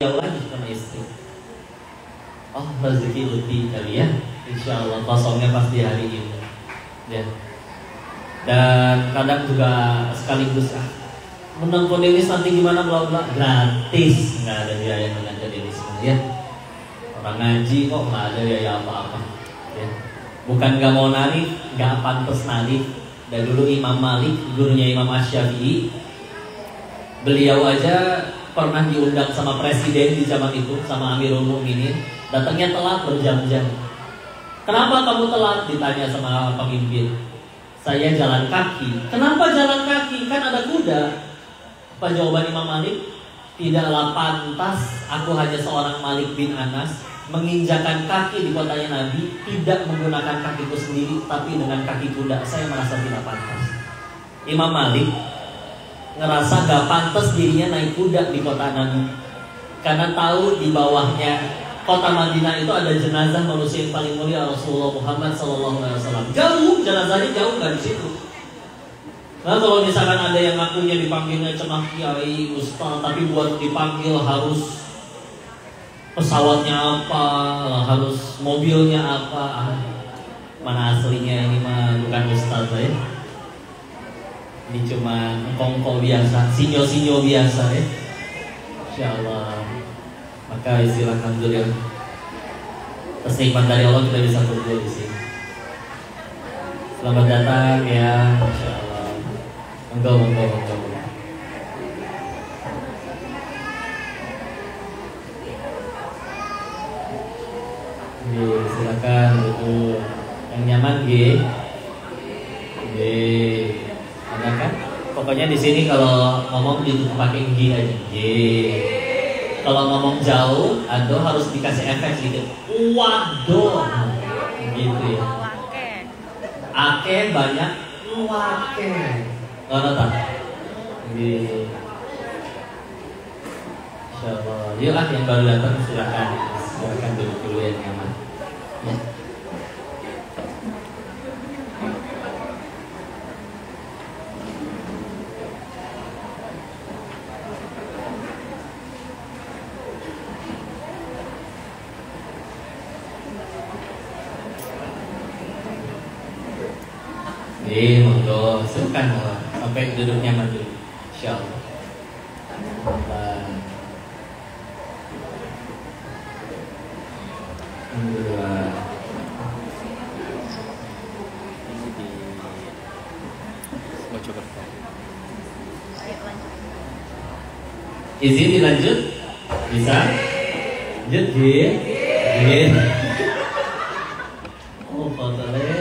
jauh lagi sama istri. Oh, rezeki Uti kali ya. Insya Allah kosongnya pasti hari ini. Ya. Dan kadang juga sekaligus menonton ini nanti gimana bla bla, gratis, nggak ada biaya mengajar ini semua ya. Orang ngaji kok nggak ada biaya apa-apa. Ya. Bukan nggak mau nari, nggak pantas nari. Dan dulu Imam Malik, gurunya Imam Asy-Syafi'i, beliau aja pernah diundang sama presiden di zaman itu, sama Amirul Mukminin, datangnya telat berjam-jam. Kenapa kamu telat? Ditanya sama pemimpin. Saya jalan kaki. Kenapa jalan kaki? Kan ada kuda. Apa jawaban Imam Malik? Tidaklah pantas aku hanya seorang Malik bin Anas menginjakan kaki di kotanya Nabi, tidak menggunakan kakiku sendiri, tapi dengan kaki kuda. Saya merasa tidak pantas. Imam Malik ngerasa gak pantas dirinya naik kuda di kota Nabi, karena tahu di bawahnya kota Madinah itu ada jenazah manusia yang paling mulia, Rasulullah Muhammad SAW. Jauh, jenazahnya jauh dari situ. Nah kalau misalkan ada yang ngakunya dipanggilnya cenah kiai, ustaz, tapi buat dipanggil harus pesawatnya apa, harus mobilnya apa. Mana aslinya ini mah bukan ustaz ya. Ini cuma kongko biasa, sinyo-sinyo biasa ya. Insyaallah. Maka istilah alhamdulillah, keseimbangan dari Allah kita bisa kumpul di sini. Selamat datang ya, insyaallah. Monggo. Silakan duduk yang nyaman, G. Ada kan? Pokoknya di sini kalau ngomong pakai G aja. G. Kalau ngomong jauh, aduh harus dikasih efek sedikit. Waduh, gitu ya. Ake banyak, wake. Nggak tak? Gitu. Insyaallah. Yuk yang baru datang silakan duduk dulu yang nyaman. Ya. Monggo, silakan sampai duduk nyaman dulu, insyaallah. Izin dilanjut? Bisa? Lanjut, Oh, fotonya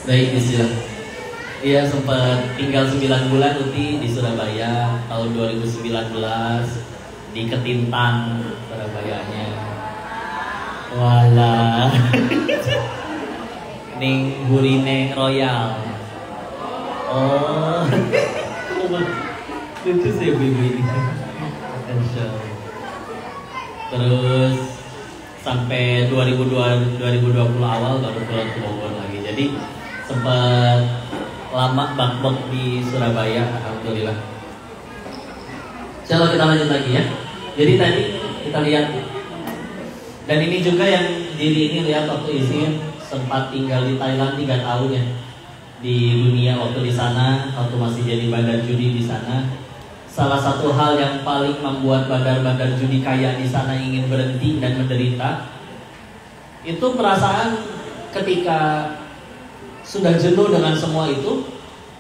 baik, bismillah. Iya, sempat tinggal 9 bulan Uti di Surabaya tahun 2019 di Ketintang, Surabayanya. Walah. Ning Burine Royal. Oh. Lucu sih ibu ini. Terus sampai 2020 awal baru pulang ke Bogor lagi. Jadi sempat lama bakbek di Surabaya, alhamdulillah. Coba kita lanjut lagi ya. Jadi tadi kita lihat, dan ini juga yang diri ini lihat waktu isi sempat tinggal di Thailand 3 tahun ya, di dunia waktu di sana, waktu masih jadi bandar judi di sana. Salah satu hal yang paling membuat bandar-bandar judi kaya di sana ingin berhenti dan menderita, itu perasaan ketika sudah jenuh dengan semua itu.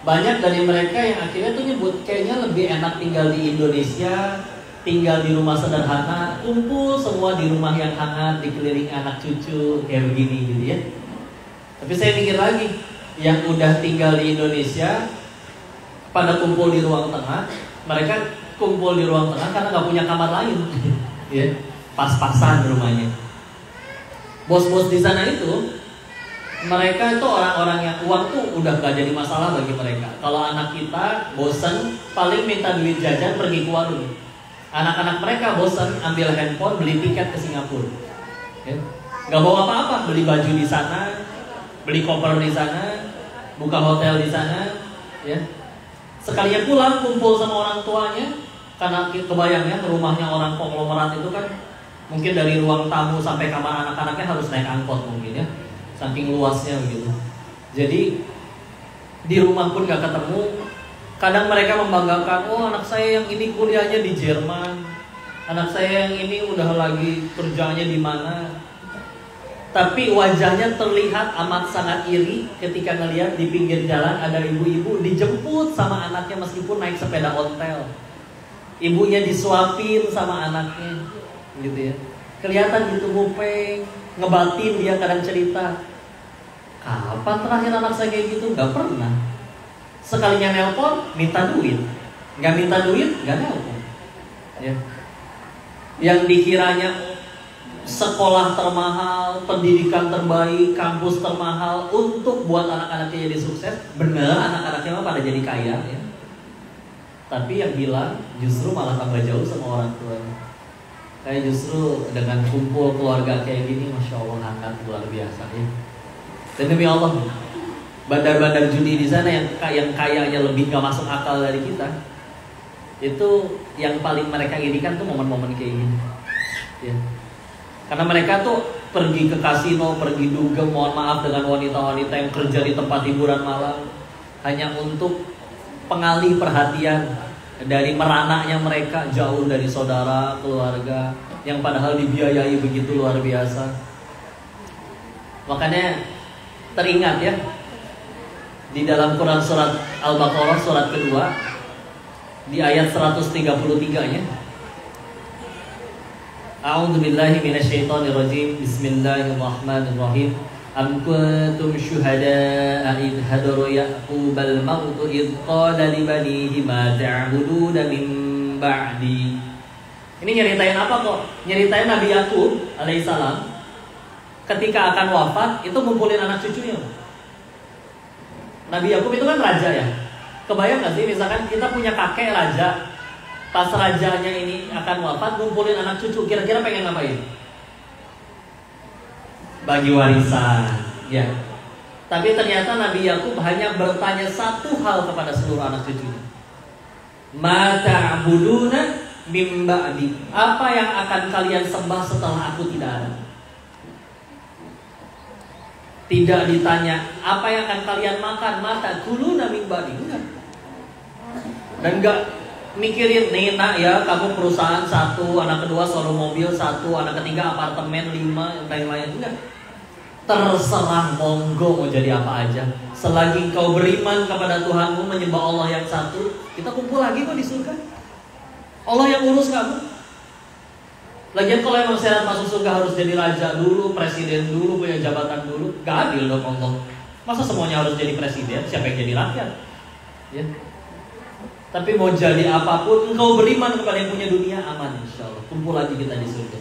Banyak dari mereka yang akhirnya tuh nyebut kayaknya lebih enak tinggal di Indonesia, tinggal di rumah sederhana, kumpul semua di rumah yang hangat, dikelilingi anak cucu kayak begini gitu ya. Tapi saya mikir lagi, yang udah tinggal di Indonesia pada kumpul di ruang tengah, mereka kumpul di ruang tengah karena nggak punya kamar lain, ya, pas-pasan rumahnya. Bos-bos di sana itu, mereka itu orang-orang yang uang tuh udah gak jadi masalah bagi mereka. Kalau anak kita bosan, paling minta duit jajan pergi ke warung. Anak-anak mereka bosan, ambil handphone, beli tiket ke Singapura. Ya. Gak bawa apa-apa, beli baju di sana, beli koper di sana, buka hotel di sana, ya. Sekalinya pulang kumpul sama orang tuanya, karena kebayangnya rumahnya orang konglomerat itu kan mungkin dari ruang tamu sampai kamar anak-anaknya harus naik angkot mungkin ya, saking luasnya begitu. Jadi di rumah pun gak ketemu. Kadang mereka membanggakan, oh anak saya yang ini kuliahnya di Jerman, anak saya yang ini udah lagi kerjanya di mana. Tapi wajahnya terlihat amat sangat iri ketika ngelihat di pinggir jalan ada ibu-ibu dijemput sama anaknya meskipun naik sepeda ontel. Ibunya disuapin sama anaknya, gitu ya. Kelihatan gitu mupeng, ngebatin dia kadang cerita. Kapan terakhir anak saya kayak gitu? Gak pernah. Sekalinya nelpon, minta duit. Gak minta duit, gak nelpon. Ya. Yang dikiranya sekolah termahal, pendidikan terbaik, kampus termahal untuk buat anak-anaknya jadi sukses. Bener, anak-anaknya mah pada jadi kaya ya. Tapi yang bilang justru malah tambah jauh sama orang tua. Kayak justru dengan kumpul keluarga kayak gini, Masya Allah hangat luar biasa ya. Dan demi Allah, bandar-bandar judi di sana yang kayanya lebih gak masuk akal dari kita, itu yang paling mereka irikan tuh momen-momen kayak gini ya. Karena mereka tuh pergi ke kasino, pergi dugem, mohon maaf, dengan wanita-wanita yang kerja di tempat hiburan malam hanya untuk pengalih perhatian dari meranaknya mereka jauh dari saudara, keluarga yang padahal dibiayai begitu luar biasa. Makanya teringat ya, di dalam Quran surat Al-Baqarah surat kedua di ayat 133-nya, A'udzubillahi minasyaitonirrajim. Bismillahirrahmanirrahim. Am kuntum syuhada'a idh hadara Ya'qubal mautu idh qala li banihi ma ta'buduna min ba'di. Ini nyeritain apa kok? Nyeritain Nabi Ya'qub alaihissalam ketika akan wafat itu ngumpulin anak cucunya. Nabi Ya'qub itu kan raja ya. Kebayang gak sih misalkan kita punya kakek raja, pas rajanya ini akan wafat, ngumpulin anak cucu, kira-kira pengen ngapain? Bagi warisan, ya. Tapi ternyata Nabi Ya'qub hanya bertanya satu hal kepada seluruh anak cucunya. Ma ta'buduna min ba'di. Apa yang akan kalian sembah setelah aku tidak ada? Tidak ditanya apa yang akan kalian makan, mata kuluna min ba'di. Dan enggak mikirin nih nak ya, kamu perusahaan satu, anak kedua solo mobil satu, anak ketiga apartemen 5, yang lain-lain. Enggak. Terserah, monggo mau jadi apa aja. Selagi kau beriman kepada Tuhanmu, menyembah Allah yang satu, kita kumpul lagi kok di surga. Allah yang urus kamu. Lagian kalau emang syarat masuk surga harus jadi raja dulu, presiden dulu, punya jabatan dulu, gak adil dong Allah. Masa semuanya harus jadi presiden? Siapa yang jadi rakyat? Ya. Tapi mau jadi apapun, engkau beriman kepada yang punya dunia, aman insya Allah. Kumpul lagi kita di surga.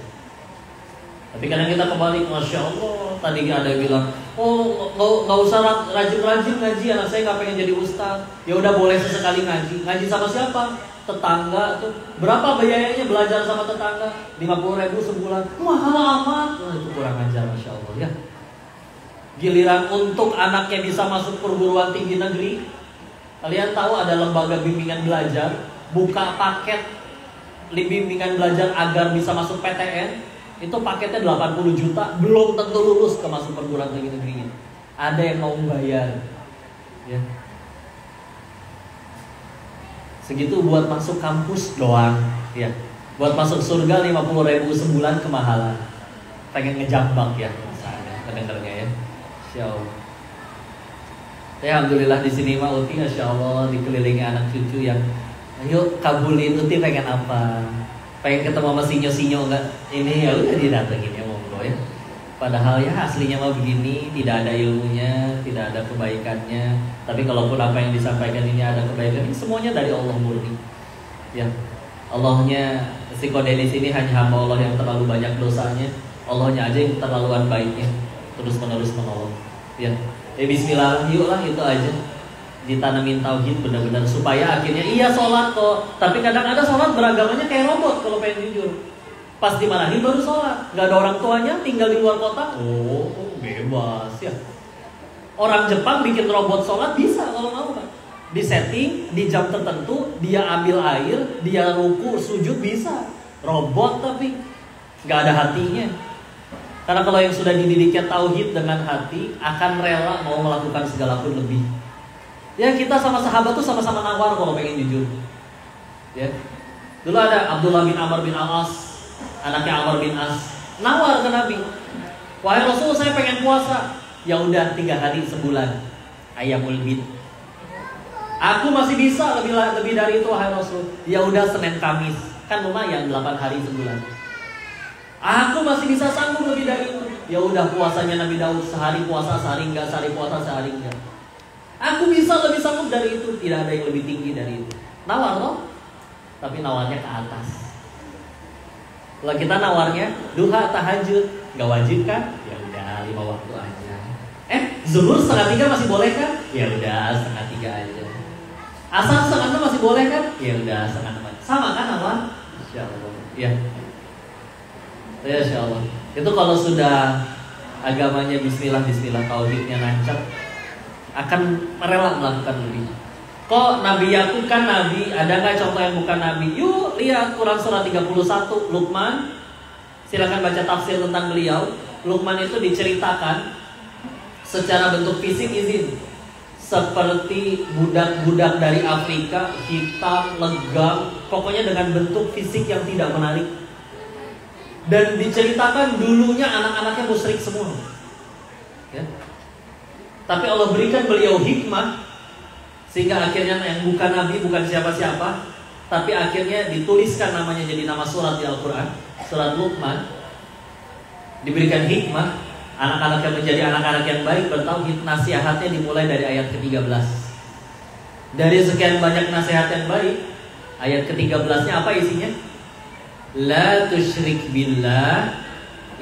Tapi kadang kita kembali, Masya Allah, tadi ada yang bilang, oh nggak usah rajin-rajin ngaji, anak saya nggak pengen jadi ustaz. Ya udah boleh sesekali ngaji. Ngaji sama siapa? Tetangga tuh. Berapa biayanya belajar sama tetangga? 50.000 sebulan. Mahal amat. Nah, itu kurang ajar, Masya Allah ya. Giliran untuk anaknya bisa masuk perguruan tinggi negeri, kalian tahu ada lembaga bimbingan belajar, buka paket bimbingan belajar agar bisa masuk PTN, itu paketnya 80 juta, belum tentu lulus ke masuk perguruan tinggi negeri. Ada yang mau bayar, ya. Segitu buat masuk kampus doang, ya. Buat masuk surga 50.000 sebulan kemahalan. Pengen ngejambak ya, misalnya, kedengarnya ya. Insya Allah. Ya, alhamdulillah di sini mah Uti, Masya Allah, dikelilingi anak cucu yang ayo kabulin. Uti pengen apa? Pengen ketemu sama sinyo-sinyo enggak? Ini ya udah didatengin ya, monggo ya. Padahal ya aslinya mah begini, tidak ada ilmunya, tidak ada kebaikannya. Tapi kalaupun apa yang disampaikan ini ada kebaikannya, semuanya dari Allah murni. Ya, Allahnya si Kodelis ini hanya hamba Allah yang terlalu banyak dosanya. Allahnya aja yang terlaluan baiknya, terus menerus menolong. Ya. Bismillah, yuklah itu aja. Ditanamin tauhid benar-benar supaya akhirnya iya sholat kok. Tapi kadang ada sholat beragamanya kayak robot kalau pengen jujur. Pas dimarahin baru sholat. Gak ada orang tuanya, tinggal di luar kota. Oh bebas ya. Orang Jepang bikin robot sholat bisa kalau mau kan. disetting di jam tertentu, dia ambil air, dia ruku, sujud bisa. Robot tapi nggak ada hatinya. Karena kalau yang sudah dididiknya tauhid dengan hati, akan rela mau melakukan segala pun lebih. Ya kita sama sahabat tuh sama-sama nawar kalau pengen jujur. Ya, dulu ada Abdullah bin Amr bin Al-As, anaknya Amr bin As, nawar ke Nabi. Wahai Rasul, saya pengen puasa. Ya udah 3 hari sebulan. Ayamul bid. Aku masih bisa lebih dari itu wahai Rasul. Ya udah Senin Kamis. Kan lumayan 8 hari sebulan. Aku masih bisa sanggup lebih dari itu. Ya udah puasanya Nabi Daud, sehari puasa, sehari enggak, sehari puasa, sehari enggak. Aku bisa lebih sanggup dari itu. Tidak ada yang lebih tinggi dari itu. Nawar loh. Tapi nawarnya ke atas. Kalau kita nawarnya duha, tahajud, nggak wajib kan? Ya udah 5 waktu aja. Zuhur 2:30 masih boleh kan? Ya udah 2:30 aja. Asar 5:30 masih boleh kan? Ya udah 5:30. Sama kan nawar? Insya Allah. Ya. Ya insya Allah. Itu kalau sudah agamanya Bismillah tauhidnya nancap, akan rela melakukan lebih. Kok Nabi Yakub kan Nabi, ada nggak contoh yang bukan Nabi? Yuk lihat Quran surah 31 Luqman. Silakan baca tafsir tentang beliau. Luqman itu diceritakan secara bentuk fisik izin seperti budak-budak dari Afrika, hitam, legam, pokoknya dengan bentuk fisik yang tidak menarik. Dan diceritakan dulunya anak-anaknya musyrik semua. Ya. Tapi Allah berikan beliau hikmah sehingga akhirnya yang bukan Nabi, bukan siapa-siapa, tapi akhirnya dituliskan namanya jadi nama surat di Al-Quran, surat Luqman. Diberikan hikmah, anak-anak yang menjadi anak-anak yang baik bertauhid. Nasihatnya dimulai dari ayat ke-13. Dari sekian banyak nasihat yang baik, ayat ke-13-nya apa isinya? La tusyrik billah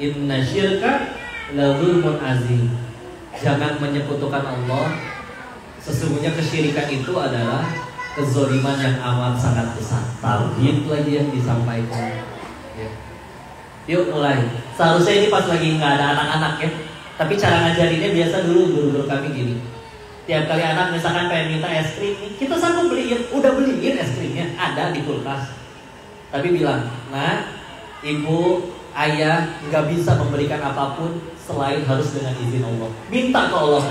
inna syirka la dzulmun azim. Jangan menyekutukan Allah. Sesungguhnya kesyirikan itu adalah kezoliman yang amat sangat besar. Tauhid lagi yang disampaikan. Ya. Yuk mulai. Seharusnya ini pas lagi nggak ada anak-anak ya. Tapi cara ngajarinnya biasa dulu guru-guru kami gini. Tiap kali anak misalkan pengen minta es krim, kita sanggup beliin, udah beliin es krimnya, ada di kulkas. Tapi bilang, nah, ibu, ayah nggak bisa memberikan apapun selain harus dengan izin Allah. Minta ke Allah.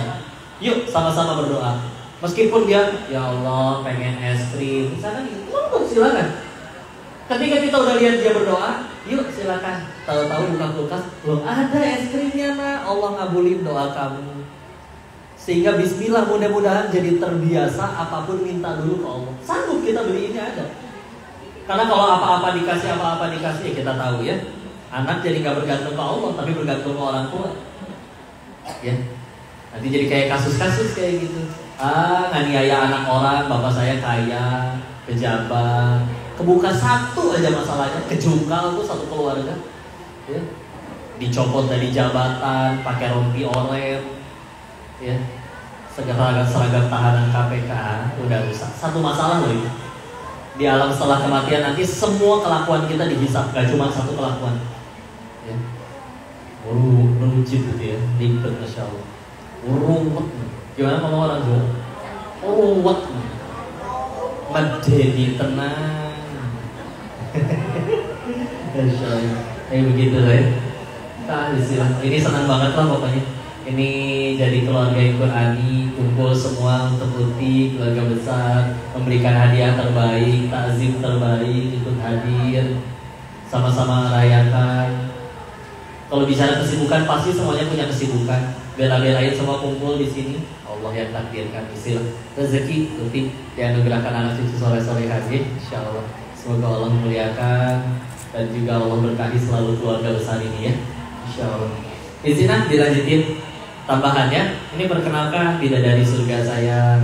Yuk sama-sama berdoa. Meskipun dia, ya Allah pengen es krim, misalkan gitu, silakan. Ketika kita udah lihat dia berdoa, yuk silakan. Tahu-tahu buka kulkas, belum ada es krimnya nak. Allah ngabulin doa kamu. Sehingga Bismillah mudah-mudahan jadi terbiasa apapun minta dulu ke Allah. Sanggup kita beliinnya ada. Karena kalau apa-apa dikasih ya kita tahu ya. Anak jadi nggak bergantung ke Allah, tapi bergantung ke orang tua. Ya. Nanti jadi kayak kasus-kasus kayak gitu. Nganiaya anak orang, bapak saya kaya, pejabat, kebuka satu aja masalahnya, kejungkal tuh satu keluarga. Ya. Dicopot dari jabatan, pakai rompi oranye. Ya. Seragam tahanan KPK udah rusak. Satu masalah loh itu. Di alam setelah kematian nanti semua kelakuan kita dihisap, gak cuma satu kelakuan. Ya. Meruncit gitu ya, limpet Masya Allah. Ruwet. Gimana ngomong orang Jawa? Ruwet. Medeni tenang. Masya Allah. Kayak begitu ya. Ini senang banget lah pokoknya. Ini jadi keluarga yang Qurani, kumpul semua untuk uti keluarga besar, memberikan hadiah terbaik, takzim terbaik, ikut hadir, sama-sama merayakan. Kalau bicara kesibukan pasti semuanya punya kesibukan. Bela-belain semua kumpul di sini. Allah yang takdirkan istilah rezeki uti dianugerahkan anak cucu sore-sore haji. Insyaallah. Semoga Allah memuliakan dan juga Allah berkahi selalu keluarga besar ini ya. Insyaallah. Izinah dilanjutin. Tambahannya, ini perkenalkan bidadari surga saya.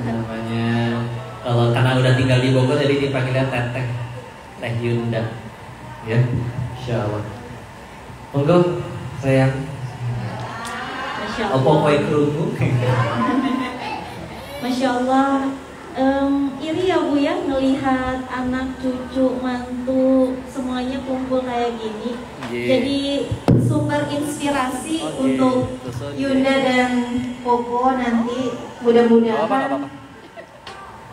Namanya, kalau karena udah tinggal di Bogor jadi dipanggilnya Teteh, Teh Yunda. Ya, Insyaallah. Monggo, sayang. Apa kue kerudung? Masya Allah. Iri ya Bu ya ngelihat anak cucu mantu semuanya kumpul kayak gini. Jadi sumber inspirasi untuk Yunda dan Popo nanti mudah-mudahan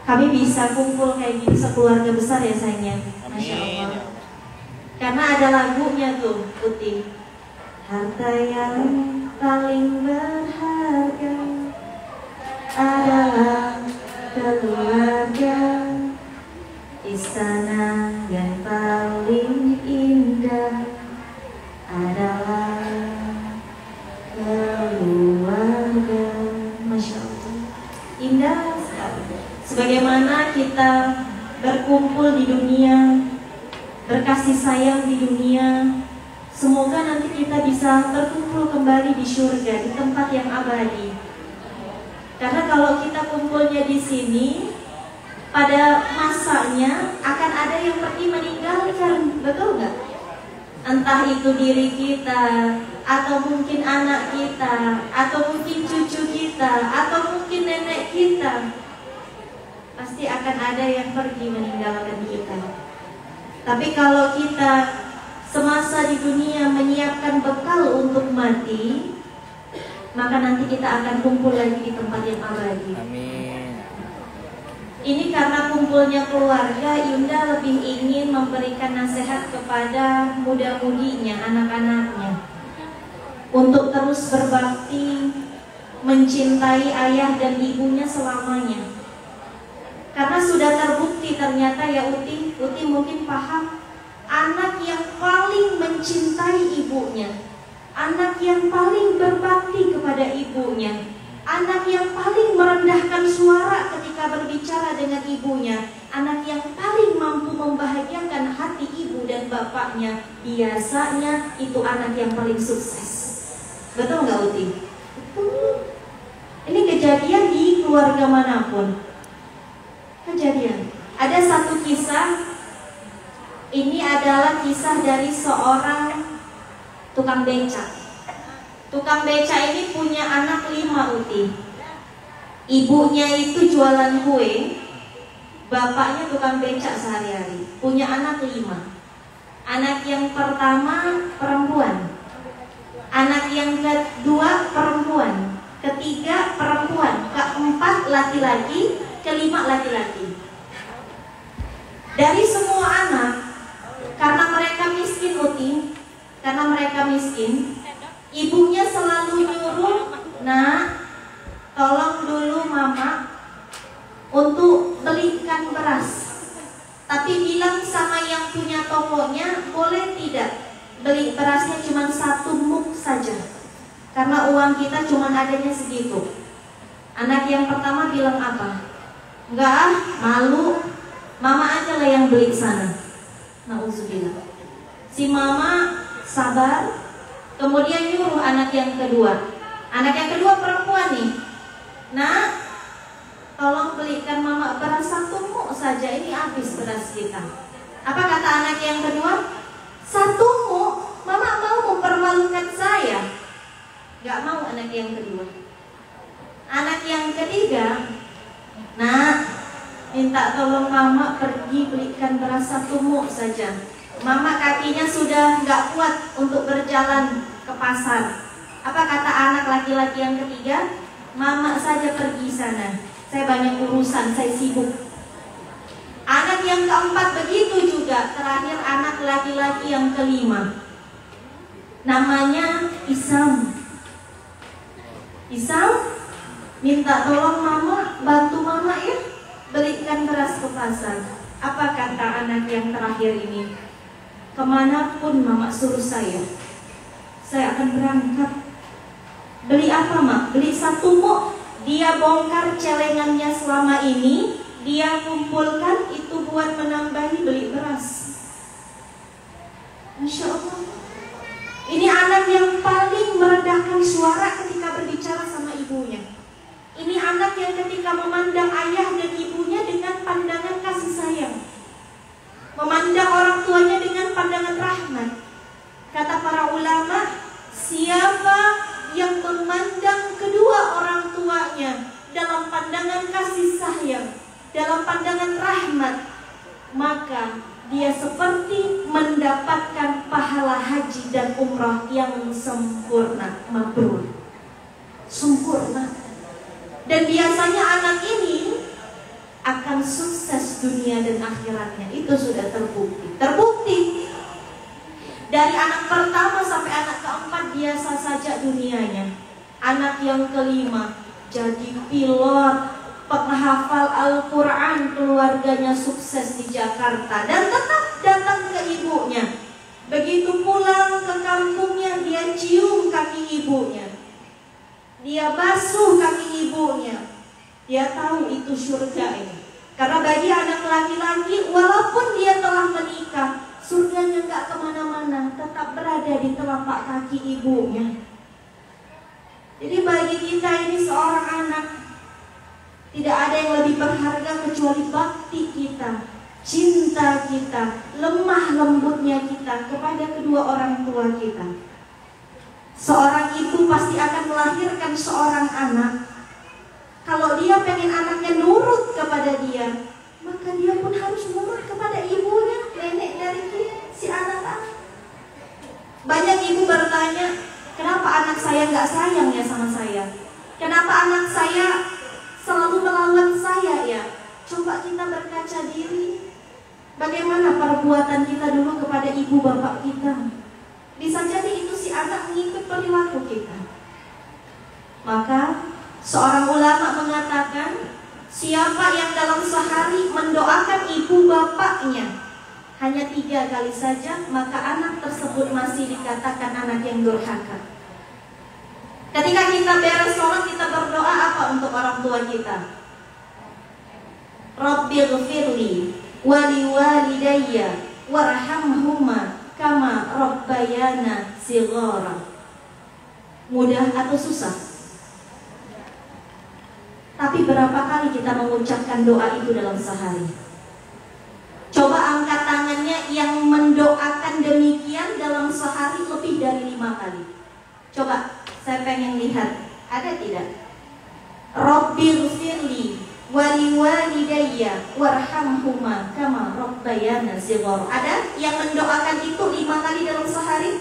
kami bisa kumpul kayak gini sekeluarga besar ya sayangnya. Masya Allah. Karena ada lagunya tuh, Putih. Harta yang paling berharga adalah keluarga. Istana yang paling indah adalah keluarga. Masya Allah, indah sekali. Sebagaimana kita berkumpul di dunia, berkasih sayang di dunia, semoga nanti kita bisa berkumpul kembali di surga, di tempat yang abadi. Karena kalau kita kumpulnya di sini, pada masanya akan ada yang pergi meninggalkan, betul nggak? Entah itu diri kita, atau mungkin anak kita, atau mungkin cucu kita, atau mungkin nenek kita. Pasti akan ada yang pergi meninggalkan kita. Tapi kalau kita semasa di dunia menyiapkan bekal untuk mati, maka nanti kita akan kumpul lagi di tempat yang abadi. Amin. Ini karena kumpulnya keluarga, Yunda lebih ingin memberikan nasihat kepada muda-mudinya, anak-anaknya, untuk terus berbakti, mencintai ayah dan ibunya selamanya. Karena sudah terbukti ternyata ya Uti mungkin paham, anak yang paling mencintai ibunya, anak yang paling berbakti kepada ibunya, anak yang paling merendahkan suara ketika berbicara dengan ibunya, anak yang paling mampu membahagiakan hati ibu dan bapaknya, biasanya itu anak yang paling sukses. Betul nggak Uti? Betul. Ini kejadian di keluarga manapun. Kejadian. Ada satu kisah. Ini adalah kisah dari seorang tukang becak. Tukang becak ini punya anak 5 Uti. Ibunya itu jualan kue, bapaknya tukang becak sehari-hari. Punya anak 5. Anak yang pertama perempuan, anak yang kedua perempuan, ketiga perempuan, keempat laki-laki, kelima laki-laki. Dari semua anak, karena mereka miskin Uti, karena mereka miskin, ibunya selalu nyuruh, "Nak, tolong dulu mama untuk belikan beras. Tapi bilang sama yang punya tokonya, boleh tidak beli berasnya cuma 1 muk saja, karena uang kita cuma adanya segitu." Anak yang pertama bilang apa? "Enggak ah, malu, mama aja lah yang beli sana." Nauzubillah. Si mama sabar, kemudian nyuruh anak yang kedua. Anak yang kedua perempuan nih, "Nak, tolong belikan mama beras 1 muk saja, ini habis beras kita." Apa kata anak yang kedua? 1 muk? Mama mau mempermalukan saya? Gak mau anak yang kedua. Anak yang ketiga, "Nak, minta tolong mama pergi belikan beras 1 muk saja. Mama kakinya sudah gak kuat untuk berjalan ke pasar." Apa kata anak laki-laki yang ketiga? "Mama saja pergi sana, saya banyak urusan, saya sibuk." Anak yang keempat begitu juga. Terakhir anak laki-laki yang kelima, namanya Isam. Isam minta tolong mama, bantu mama ya, belikan beras ke pasar. Apa kata anak yang terakhir ini? "Kemanapun mama suruh saya akan berangkat." Beli apa mak? Beli 1 muk. Dia bongkar celengannya selama ini, dia kumpulkan itu buat menambahi beli beras. Masya Allah. Ini anak yang paling merendahkan suara ketika berbicara sama ibunya. Ini anak yang ketika memandang ayah dan ibunya dengan pandangan kasih sayang, memandang orang tuanya dengan pandangan rahmat. Kata para ulama, siapa yang memandang kedua orang tuanya dalam pandangan kasih sayang, dalam pandangan rahmat, maka dia seperti mendapatkan pahala haji dan umrah yang sempurna, mabrur, sempurna. Dan biasanya anak ini akan sukses dunia dan akhiratnya. Itu sudah terbukti. Terbukti. Dari anak pertama sampai anak keempat biasa saja dunianya. Anak yang kelima jadi pilot, penghafal Al-Quran, keluarganya sukses di Jakarta dan tetap datang ke ibunya. Begitu pulang ke kampungnya, dia cium kaki ibunya, dia basuh kaki ibunya. Dia tahu itu surga ini. Karena bagi anak laki-laki, walaupun dia telah menikah, surganya gak kemana-mana, tetap berada di telapak kaki ibunya. Jadi bagi kita ini seorang anak, tidak ada yang lebih berharga kecuali bakti kita, cinta kita, lemah lembutnya kita kepada kedua orang tua kita. Seorang ibu pasti akan melahirkan seorang anak. Kalau dia pengen anaknya nurut kepada dia, maka dia pun harus nurut kepada ibunya, nenek dari si anak. Banyak ibu bertanya, kenapa anak saya nggak sayang ya sama saya? Kenapa anak saya selalu melawan saya ya? Coba kita berkaca diri. Bagaimana perbuatan kita dulu kepada ibu bapak kita? Bisa jadi itu si anak mengikut perilaku kita. Maka seorang ulama mengatakan, siapa yang dalam sehari mendoakan ibu bapaknya hanya 3 kali saja, maka anak tersebut masih dikatakan anak yang durhaka. Ketika kita beres sholat, kita berdoa apa untuk orang tua kita? Rabbighfirli wali walidayya warhamhuma kama rabbayana shighara. Mudah atau susah? Tapi berapa kali kita mengucapkan doa itu dalam sehari? Coba angkat tangannya yang mendoakan demikian dalam sehari lebih dari 5 kali. Coba, saya pengen lihat, ada tidak? Rabbighfirli wali walidayya warhamhuma kama rabbayana shighara. Ada yang mendoakan itu 5 kali dalam sehari?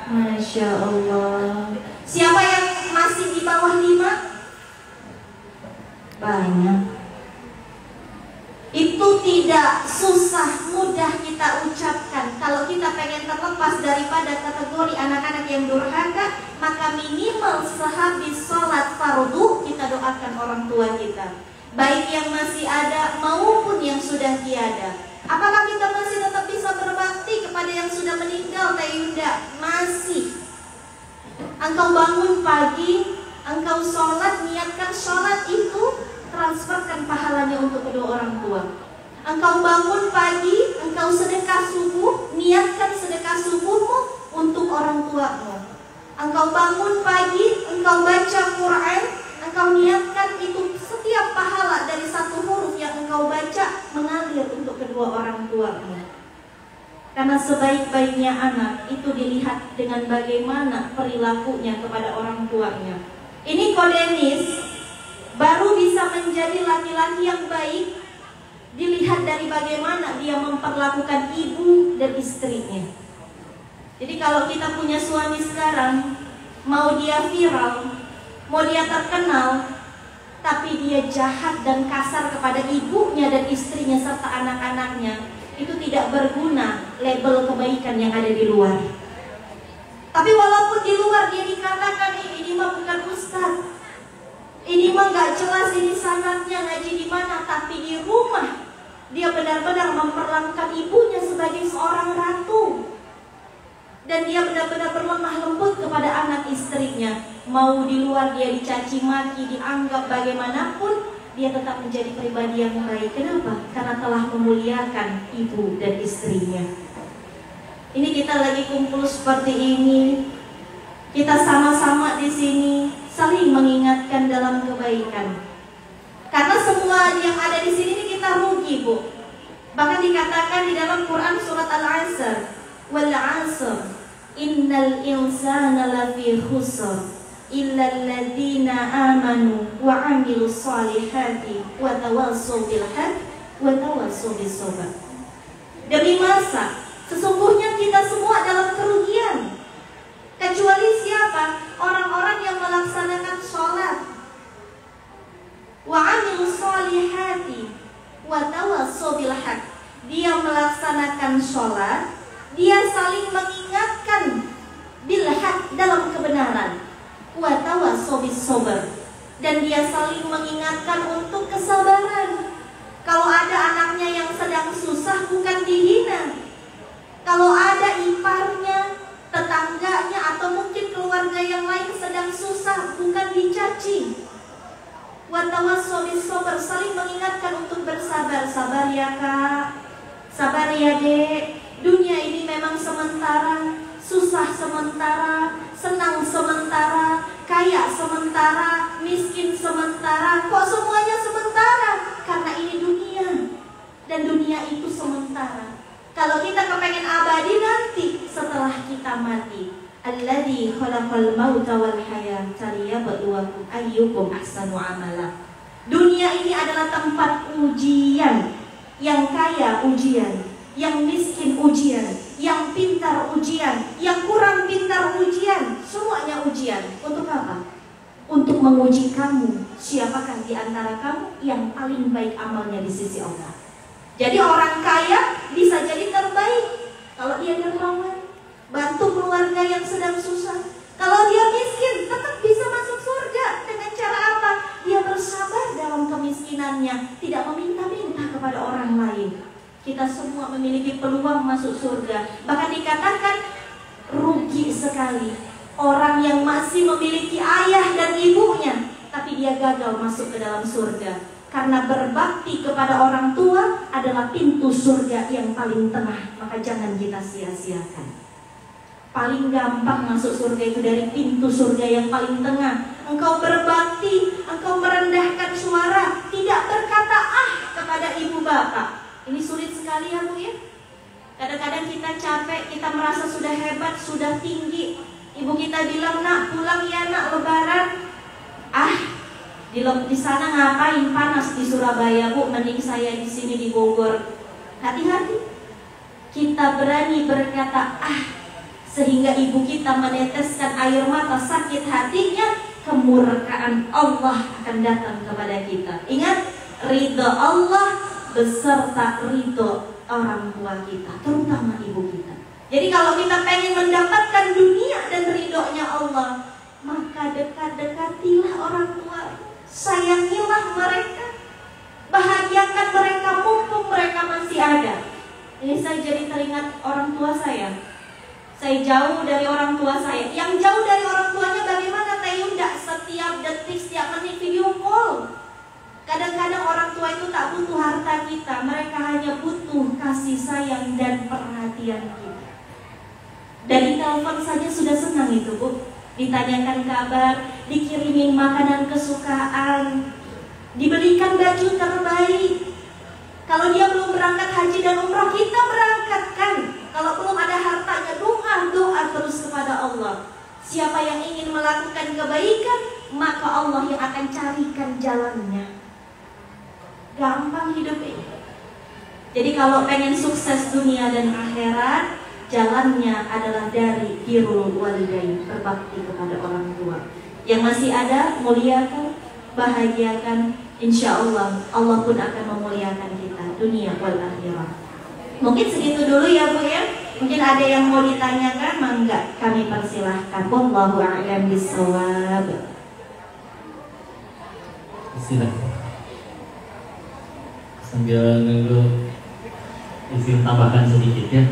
Masya Allah. Siapa yang masih di bawah 5? Banyak. Itu tidak susah, mudah kita ucapkan. Kalau kita pengen terlepas daripada kategori anak-anak yang durhaka, maka minimal sehabis sholat fardu kita doakan orang tua kita, baik yang masih ada maupun yang sudah tiada. Apakah kita masih tetap bisa berbakti kepada yang sudah meninggal, Teh Yunda? Masih. Engkau bangun pagi, engkau sholat, niatkan sholat itu, transferkan pahalanya untuk kedua orang tua. Engkau bangun pagi, engkau sedekah subuh, niatkan sedekah subuhmu untuk orang tuamu. Engkau bangun pagi, engkau baca Quran, engkau niatkan itu setiap pahala dari 1 huruf yang engkau baca mengalir untuk kedua orang tuamu. Karena sebaik-baiknya anak itu dilihat dengan bagaimana perilakunya kepada orang tuanya. Ini Kodenis baru bisa menjadi laki-laki yang baik dilihat dari bagaimana dia memperlakukan ibu dan istrinya. Jadi kalau kita punya suami sekarang, mau dia viral, mau dia terkenal, tapi dia jahat dan kasar kepada ibunya dan istrinya serta anak-anaknya, itu tidak berguna label kebaikan yang ada di luar. Tapi walaupun di luar dia dikatakan ini mah bukan ustaz, ini mah gak jelas, ini sanadnya ngaji di mana, tapi di rumah dia benar-benar memperlakukan ibunya sebagai seorang ratu. Dan dia benar-benar berlemah lembut kepada anak istrinya. Mau di luar dia dicaci maki, dianggap bagaimanapun, dia tetap menjadi pribadi yang baik. Kenapa? Karena telah memuliakan ibu dan istrinya. Ini kita lagi kumpul seperti ini, kita sama-sama di sini saling mengingatkan dalam kebaikan. Karena semua yang ada di sini kita rugi, Bu. Bahkan dikatakan di dalam Quran surat Al-Asr, wal 'asr innal insana lafi khusr illa alladziina amanu wa 'amilus shalihati wa tawassaw bil haqq wa tawassaw bis sabr. Demi masa, sesungguhnya kita semua dalam kerugian. Kecuali siapa? Orang-orang yang melaksanakan sholat, wa 'amilus sholihati wa tawassaw bil haq. Dia melaksanakan sholat, dia saling mengingatkan bil haq, dalam kebenaran, wa tawassaw bis sabr, dan dia saling mengingatkan untuk kesabaran. Kalau ada anaknya yang sedang susah, bukan dihina. Kalau ada iparnya, tetangganya, atau mungkin keluarga yang lain sedang susah, bukan dicaci. Wa tawassaw bis sabr, saling mengingatkan untuk bersabar. Sabar ya kak, sabar ya dek. Dunia ini memang sementara, susah sementara, senang sementara, kaya sementara, miskin sementara. Kok semuanya sementara? Karena ini dunia, dan dunia itu sementara. Kalau kita kepengen abadi nanti setelah kita mati, alladzi khalaqal mauta wal hayata liyabluwakum ayyukum ahsanu amala. Dunia ini adalah tempat ujian. Yang kaya ujian, yang miskin ujian, yang pintar ujian, yang kurang pintar ujian, semuanya ujian. Untuk apa? Untuk menguji kamu, siapakah di antara kamu yang paling baik amalnya di sisi Allah. Jadi orang kaya bisa jadi terbaik kalau dia dermawan, bantu keluarga yang sedang susah. Kalau dia miskin, tetap bisa masuk surga. Dengan cara apa? Dia bersabar dalam kemiskinannya, tidak meminta-minta kepada orang lain. Kita semua memiliki peluang masuk surga. Bahkan dikatakan rugi sekali orang yang masih memiliki ayah dan ibunya, tapi dia gagal masuk ke dalam surga. Karena berbakti kepada orang tua adalah pintu surga yang paling tengah. Maka jangan kita sia-siakan. Paling gampang masuk surga itu dari pintu surga yang paling tengah. Engkau berbakti, engkau merendahkan suara, tidak berkata ah kepada ibu bapak. Ini sulit sekali ya Bu ya. Kadang-kadang kita capek, kita merasa sudah hebat, sudah tinggi. Ibu kita bilang, nak pulang ya nak lebaran. Di sana ngapain, panas di Surabaya Bu, mending saya di sini di Bogor. Hati-hati. Kita berani berkata sehingga ibu kita meneteskan air mata, sakit hatinya, kemurkaan Allah akan datang kepada kita. Ingat, ridho Allah beserta ridho orang tua kita, terutama ibu kita. Jadi kalau kita pengen mendapatkan dunia dan ridhonya Allah, maka dekat-dekatilah orang tua. Sayangilah mereka, bahagiakan mereka mumpung mereka masih ada. Ini saya jadi teringat orang tua saya. Saya jauh dari orang tua saya. Yang jauh dari orang tuanya bagaimana Teh Yunda? Setiap detik, setiap menit video call. Kadang-kadang orang tua itu tak butuh harta kita, mereka hanya butuh kasih sayang dan perhatian kita. Dari telepon saja sudah senang itu Bu. Ditanyakan kabar, dikirimin makanan kesukaan, dibelikan baju terbaik. Kalau dia belum berangkat haji dan umrah, kita berangkatkan. Kalau belum ada hartanya, doa terus kepada Allah. Siapa yang ingin melakukan kebaikan, maka Allah yang akan carikan jalannya. Gampang hidup ini. Jadi kalau pengen sukses dunia dan akhirat, jalannya adalah dari birrul walidain, berbakti kepada orang tua. Yang masih ada, muliakan, bahagiakan. Insya Allah, Allah pun akan memuliakan kita dunia wal akhirat. Mungkin segitu dulu ya Bu ya. Mungkin ada yang mau ditanyakan, mangga kami persilahkan. Wallahu a'lam bishawab. Silakan. Sambil nunggu, izin tambahkan sedikit ya.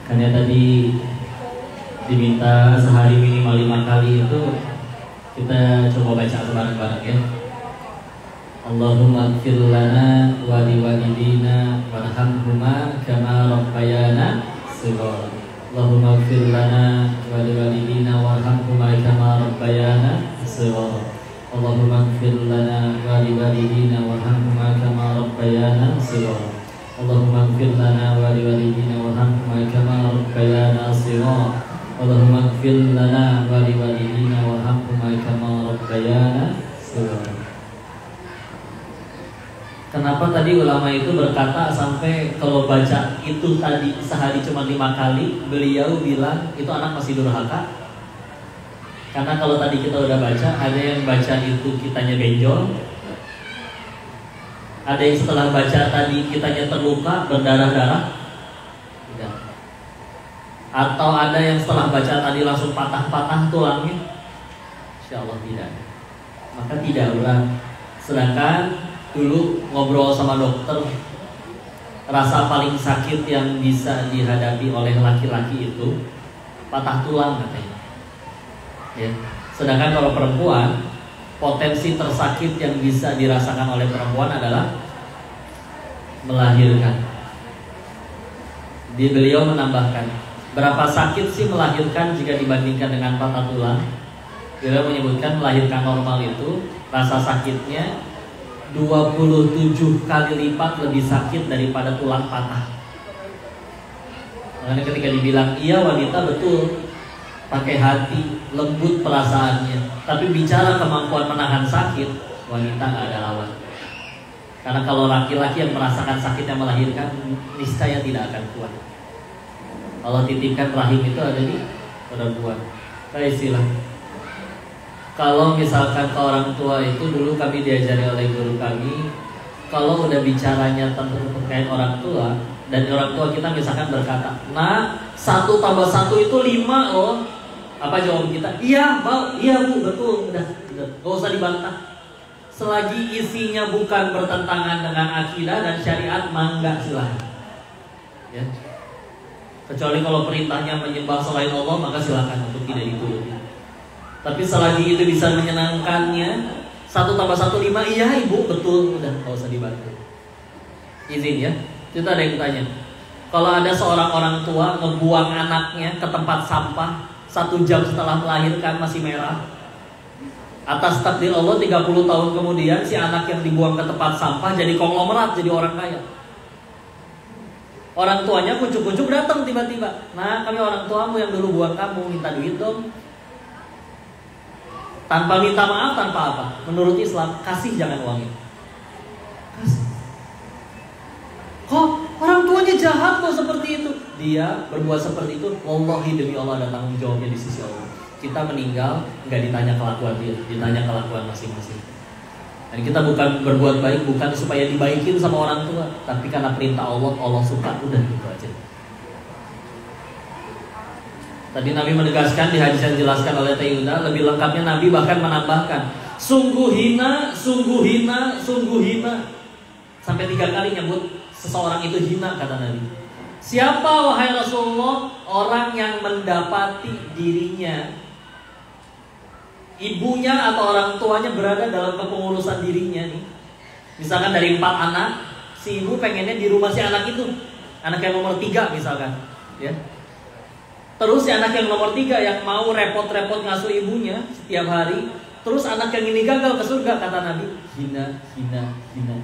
Karena tadi diminta sehari minimal 5 kali itu, kita coba baca bareng-bareng ya. Allahumma ighfir lana wa liwalidina warhamhuma kama rabbayana shighara. Allahumma ighfir lana wa liwalidina warhamhuma kama rabbayana shighara. Allahumma ighfir lana wa liwalidina warhamhuma kama rabbayana shighara. Allahumma ighfir lana wa liwalidina warhamhuma kama rabbayana shighara. Allahumma ighfir lana wa liwalidina warhamhuma kama rabbayana shighara. Kenapa tadi ulama itu berkata sampai kalau baca itu tadi sehari cuma 5 kali, beliau bilang itu anak masih durhaka. Karena kalau tadi kita udah baca, ada yang baca itu kitanya benjol, Ada yang setelah baca tadi kitanya terluka, berdarah-darah? Tidak. Atau ada yang setelah baca tadi langsung patah-patah tulangnya? Insya Allah tidak. Maka tidak berat. Sedangkan dulu ngobrol sama dokter, rasa paling sakit yang bisa dihadapi oleh laki-laki itu patah tulang katanya. Ya. Sedangkan kalau perempuan, potensi tersakit yang bisa dirasakan oleh perempuan adalah melahirkan. Beliau menambahkan, berapa sakit sih melahirkan jika dibandingkan dengan patah tulang? Beliau menyebutkan melahirkan normal itu rasa sakitnya 27 kali lipat lebih sakit daripada tulang patah. Makanya ketika dibilang iya wanita betul, pakai hati, lembut perasaannya, tapi bicara kemampuan menahan sakit, wanita nggak ada lawan. Karena kalau laki-laki yang merasakan sakitnya melahirkan, niscaya tidak akan kuat. Allah titipkan rahim itu ada di perempuan. Kayak istilah, kalau misalkan ke orang tua itu, dulu kami diajari oleh guru kami, kalau udah bicaranya tentang terkait orang tua, dan orang tua kita misalkan berkata, nah 1 tambah 1 itu 5 loh. Apa jawab kita? Iya bu, betul, udah, gak usah dibantah. Selagi isinya bukan bertentangan dengan akidah dan syariat, mangga silahkan. Ya. Kecuali kalau perintahnya menyembah selain Allah, maka silahkan untuk tidak dituruti. Tapi selagi itu bisa menyenangkannya, 1 tambah 1 5, iya ibu, betul, udah, gak usah dibantah. Izin ya. Kita ada yang tanya, kalau ada seorang orang tua ngebuang anaknya ke tempat sampah 1 jam setelah melahirkan masih merah, atas takdir Allah 30 tahun kemudian si anak yang dibuang ke tempat sampah jadi konglomerat, jadi orang kaya. Orang tuanya kucuk-kucuk datang tiba-tiba, nah kami orang tuamu yang dulu buang kamu, minta duit dong. Tanpa minta maaf, tanpa apa. Menurut Islam, kasih, jangan uangin. Kasih. Kok orang tuanya jahat kok seperti itu? Dia berbuat seperti itu, wallahi demi Allah ada tanggung jawabnya di sisi Allah. Kita meninggal nggak ditanya kelakuan dia, ditanya kelakuan masing-masing. Dan kita bukan berbuat baik bukan supaya dibaikin sama orang tua, tapi karena perintah Allah, Allah suka, udah gitu aja. Tadi Nabi menegaskan di hadis yang dijelaskan oleh Tayyuna, lebih lengkapnya Nabi bahkan menambahkan, sungguh hina, sungguh hina, sungguh hina. Sampai 3 kali nyebut seseorang itu hina, kata Nabi. Siapa wahai Rasulullah? Orang yang mendapati dirinya, ibunya atau orang tuanya berada dalam kepengurusan dirinya nih. Misalkan dari 4 anak, si ibu pengennya di rumah si anak itu, anak yang nomor 3 misalkan, ya. Terus si anak yang nomor 3 yang mau repot-repot ngasuh ibunya setiap hari, terus anak yang ini gagal ke surga, kata Nabi, hina, hina, hina.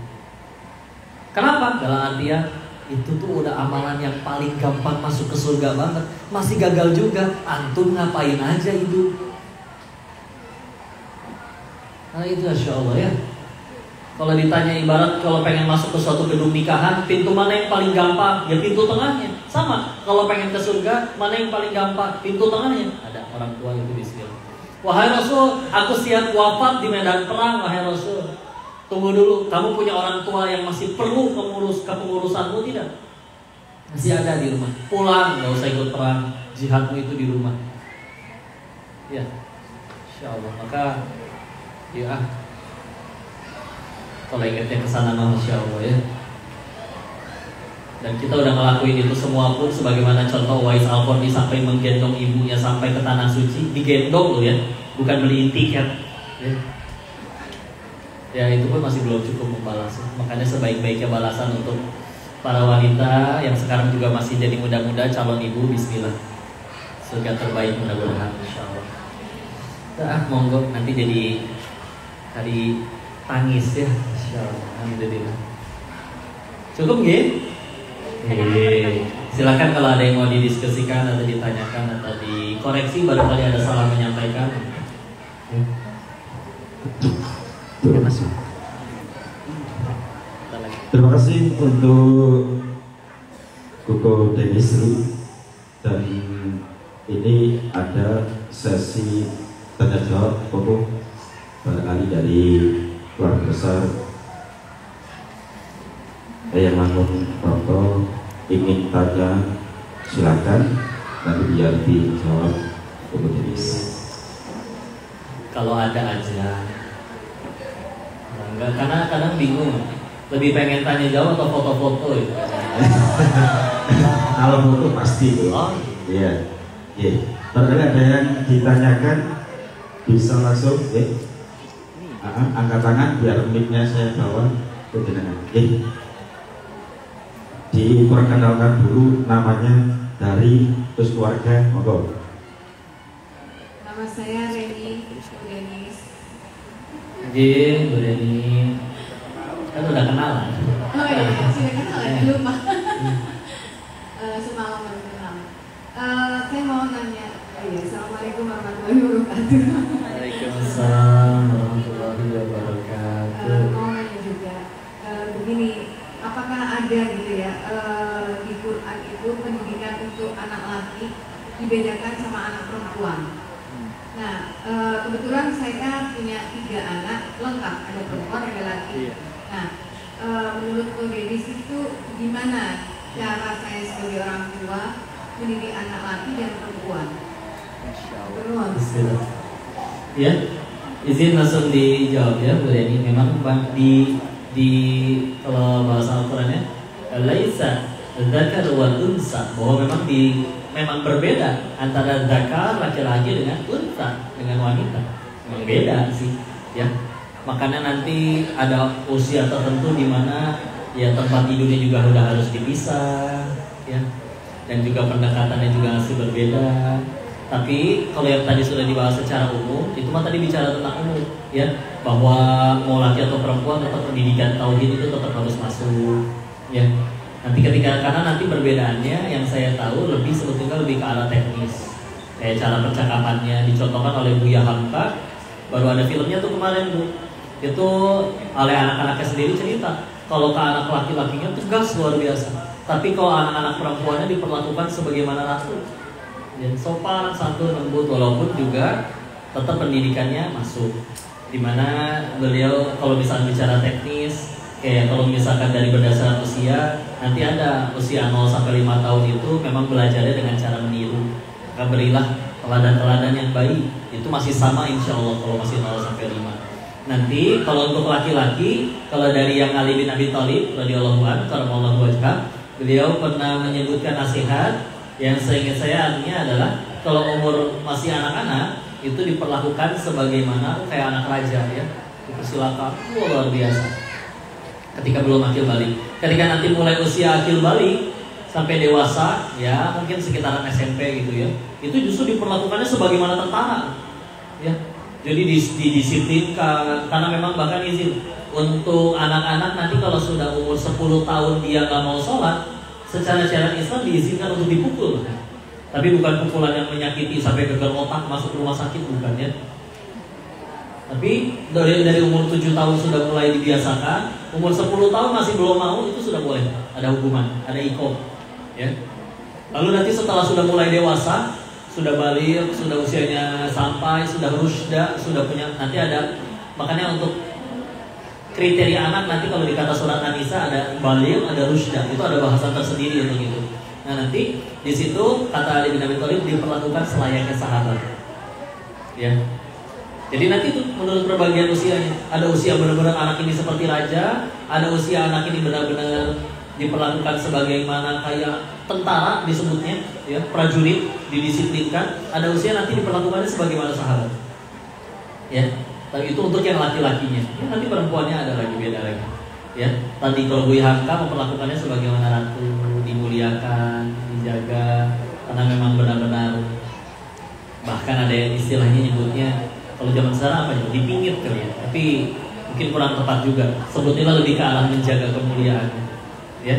Kenapa? Dalam artian itu tuh udah amalan yang paling gampang masuk ke surga banget, masih gagal juga, antum ngapain aja hidup? Nah itu Masya Allah ya. Kalau ditanya ibarat kalau pengen masuk ke suatu gedung nikahan, pintu mana yang paling gampang? Ya pintu tengahnya. Sama, kalau pengen ke surga, mana yang paling gampang? Pintu tengahnya. Ada orang tua itu di sini. Wahai Rasul, aku siap wafat di medan perang, wahai Rasul. Tunggu dulu, kamu punya orang tua yang masih perlu kepengurusanmu tidak? Masih ada di rumah. Pulang, gak usah ikut perang. Jihadmu itu di rumah. Ya, Insya Allah. Maka ya, kalau ingatnya kesana mah Masya Allah ya. Dan kita udah ngelakuin itu semua pun, sebagaimana contoh Wais Al-Qarni sampai menggendong ibunya sampai ke tanah suci, digendong loh ya, bukan beli tiket ya. Ya itu pun masih belum cukup membalas. Makanya sebaik-baiknya balasan untuk para wanita yang sekarang juga masih jadi muda-muda calon ibu, bismillah. Surga terbaik mudah-mudahan insyaallah. Nah, monggo nanti jadi hari tangis ya insyaallah. Alhamdulillah. Cukup nggih? Silakan kalau ada yang mau didiskusikan atau ditanyakan atau dikoreksi, barangkali ada salah menyampaikan. Terima kasih untuk Koko Demisri. Dan ini ada sesi tanya jawab Koko barangkali dari keluarga besar Yang namun Proto ingin tanya silakan, nanti biar dijawab Ibu Denis. Kalau ada aja. Enggak, karena kadang bingung. Lebih pengen tanya jawab atau foto-foto ya? Kalau foto pasti Bu. Oh iya. Iya. Barangkali ada yang ditanyakan bisa langsung angkat tangan biar mic-nya saya bawa ke jenengan. Diperkenalkan dulu namanya dari terus keluarga, monggo. Nama saya Reni Denis. Bu Reni, kan udah kenalan. Oh iya, sudah kenal ya, lupa. Semalam baru kenal. Saya mau nanya, Assalamualaikum warahmatullahi wabarakatuh. Waalaikumsalam warahmatullahi wabarakatuh. Mau nanya juga, begini, apakah ada gitu ya di Quran itu pendidikan untuk anak laki dibedakan sama anak perempuan? Nah, kebetulan saya punya 3 anak lengkap, ada perempuan, ada laki. Nah, menurut Ko Dedis itu gimana cara saya sebagai orang tua mendidik anak laki dan perempuan? Bismillah. Ya, izin langsung dijawab ya Bu Reni. Memang di kalau bahasa Al-Qur'annya laisa dzakar wal unsa, bahwa memang berbeda antara zakar laki-laki dengan unsa, dengan wanita. Memang beda sih, ya. Makanya nanti ada usia tertentu di mana ya tempat tidurnya juga udah harus dipisah, ya. Dan juga pendekatannya juga masih berbeda. Tapi kalau yang tadi sudah dibahas secara umum, itu mah tadi bicara tentang umum, ya, bahwa mau laki atau perempuan tetap pendidikan tauhid itu tetap harus masuk, ya. Nanti karena nanti perbedaannya yang saya tahu sebetulnya lebih ke arah teknis, kayak cara percakapannya dicontohkan oleh Buya Hamka, baru ada filmnya tuh kemarin Bu, itu oleh anak-anaknya sendiri cerita kalau ke anak laki-lakinya tegas luar biasa, tapi kalau anak-anak perempuannya diperlakukan sebagaimana ratu, dan sopan, santun, lembut, walaupun juga tetap pendidikannya masuk, dimana beliau kalau misalnya bicara teknis, kayak kalau misalkan dari berdasarkan usia, nanti ada usia 0 sampai 5 tahun itu memang belajarnya dengan cara meniru. Maka berilah teladan-teladan yang baik. Itu masih sama insya Allah kalau masih 0 sampai 5. Nanti kalau untuk laki-laki, kalau dari yang Ali bin Abi Thalib radhiyallahu anhu karamallahu wajhah, beliau pernah menyebutkan nasihat yang seingat saya artinya adalah kalau umur masih anak-anak itu diperlakukan sebagaimana kayak anak raja, ya. Dipersilakan, luar biasa. Ketika belum akil balik, ketika nanti mulai usia akil balik sampai dewasa, ya mungkin sekitaran SMP gitu ya, itu justru diperlakukannya sebagaimana tentara, ya. Jadi didisiplinkan, karena memang bahkan izin untuk anak-anak nanti kalau sudah umur 10 tahun dia nggak mau sholat, secara syariat Islam diizinkan untuk dipukul, tapi bukan pukulan yang menyakiti sampai gegar otak masuk rumah sakit, bukan, ya. Tapi dari umur 7 tahun sudah mulai dibiasakan, umur 10 tahun masih belum mau, itu sudah boleh, ada hukuman, ada iqab, ya. Lalu nanti setelah sudah mulai dewasa, sudah balik, sudah usianya sampai, sudah rusda, sudah punya, nanti ada, makanya untuk kriteria anak nanti kalau dikata surat An-Nisa ada balik, ada rusda, itu ada bahasan tersendiri untuk itu. Nah nanti di situ kata Ali bin Abi Thalib diperlakukan selayaknya sahabat, ya. Jadi nanti itu menurut perbagian usianya, ada usia benar-benar anak ini seperti raja, ada usia anak ini benar-benar diperlakukan sebagaimana kayak tentara disebutnya, ya, prajurit, didisiplinkan. Ada usia nanti diperlakukannya sebagaimana sahabat, ya. Tapi itu untuk yang laki-lakinya, ya, nanti perempuannya ada lagi, beda lagi, ya. Tadi kalau Bu Hamka memperlakukannya sebagaimana ratu, dimuliakan, dijaga, karena memang benar-benar, bahkan ada yang istilahnya nyebutnya, kalau zaman sekarang apa ya, dipingit kali ya, tapi mungkin kurang tepat juga. Sebetulnya lebih ke arah menjaga kemuliaannya, ya.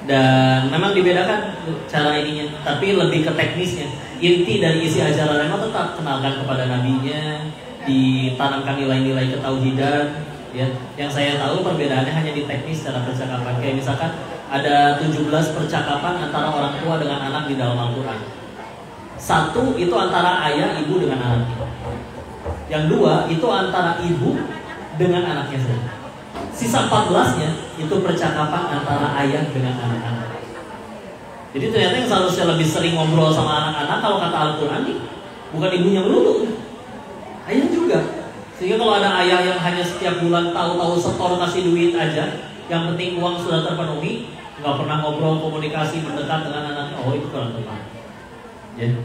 Dan memang dibedakan cara ininya, tapi lebih ke teknisnya. Inti dari isi ajaran memang tetap kenalkan kepada nabinya, ditanamkan nilai-nilai ketauhidan, ya. Yang saya tahu perbedaannya hanya di teknis cara percakapan. Kayak misalkan ada 17 percakapan antara orang tua dengan anak di dalam Al-Quran. 1 itu antara ayah ibu dengan anaknya. Yang 2 itu antara ibu dengan anaknya saja. Sisa 14-nya itu percakapan antara ayah dengan anak-anak. Jadi ternyata yang seharusnya lebih sering ngobrol sama anak-anak, kalau kata Al-Quran nih, bukan ibunya melulu, ayah juga. Sehingga kalau ada ayah yang hanya setiap bulan tahu-tahu setor kasih duit aja, yang penting uang sudah terpenuhi, nggak pernah ngobrol, komunikasi mendekat dengan anaknya, oh itu kurang tepat. Ya.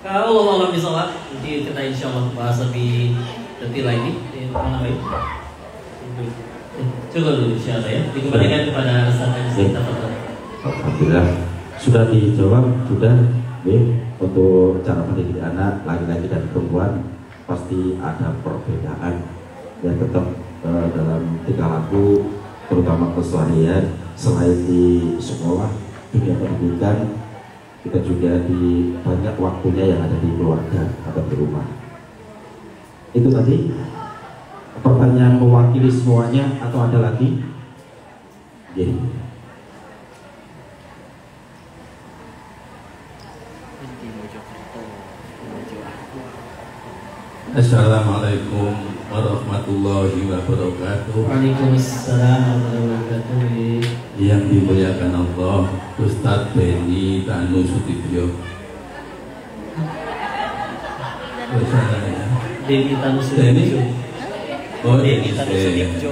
Kalau Allah misalnya, nanti kita insya Allah bahas lebih detail lagi. Mana baik? Coba dulu insya Allah ya. Dikembalikan kepada Ustaz kita. Alhamdulillah sudah dijawab sudah. Untuk cara mendidik anak laki-laki dan perempuan pasti ada perbedaan. Ya tetap dalam tingkah laku, terutama keseharian, selain di sekolah, dunia pendidikan, kita juga di banyak waktunya yang ada di keluarga atau di rumah. Itu tadi pertanyaan mewakili semuanya atau ada lagi? Jadi Assalamualaikum warahmatullahi wabarakatuh. Waalaikumsalam warahmatullahi wabarakatuh. Yang dimuliakan Allah, Ustadz Benny Tanu Sutibyo. Benny Tanu Sutibyo. Oh, Benny Tanu Sutibyo.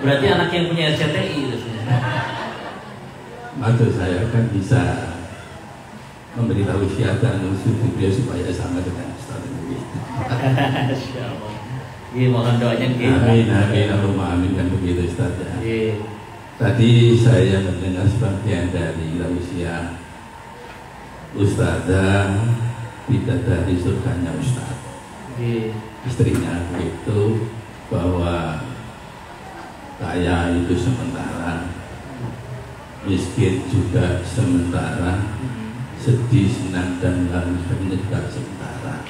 Berarti anak yang punya RCTI itu. Maksud saya kan bisa memberitahu siapa Tanu Sutibyo supaya sama dengan Ustadz Benny. Insyaallah. Iya, mohon doanya kita. Amin, amin, Allahumma amin kan begitu Ustaz ya. Iya. Tadi saya mendengar sebagian dari Lausia Ustazah bidadari surganya Ustaz. Iya. Istrinya begitu bahwa kaya itu sementara, miskin juga sementara, sedih, senang dan lain sebagainya juga sementara.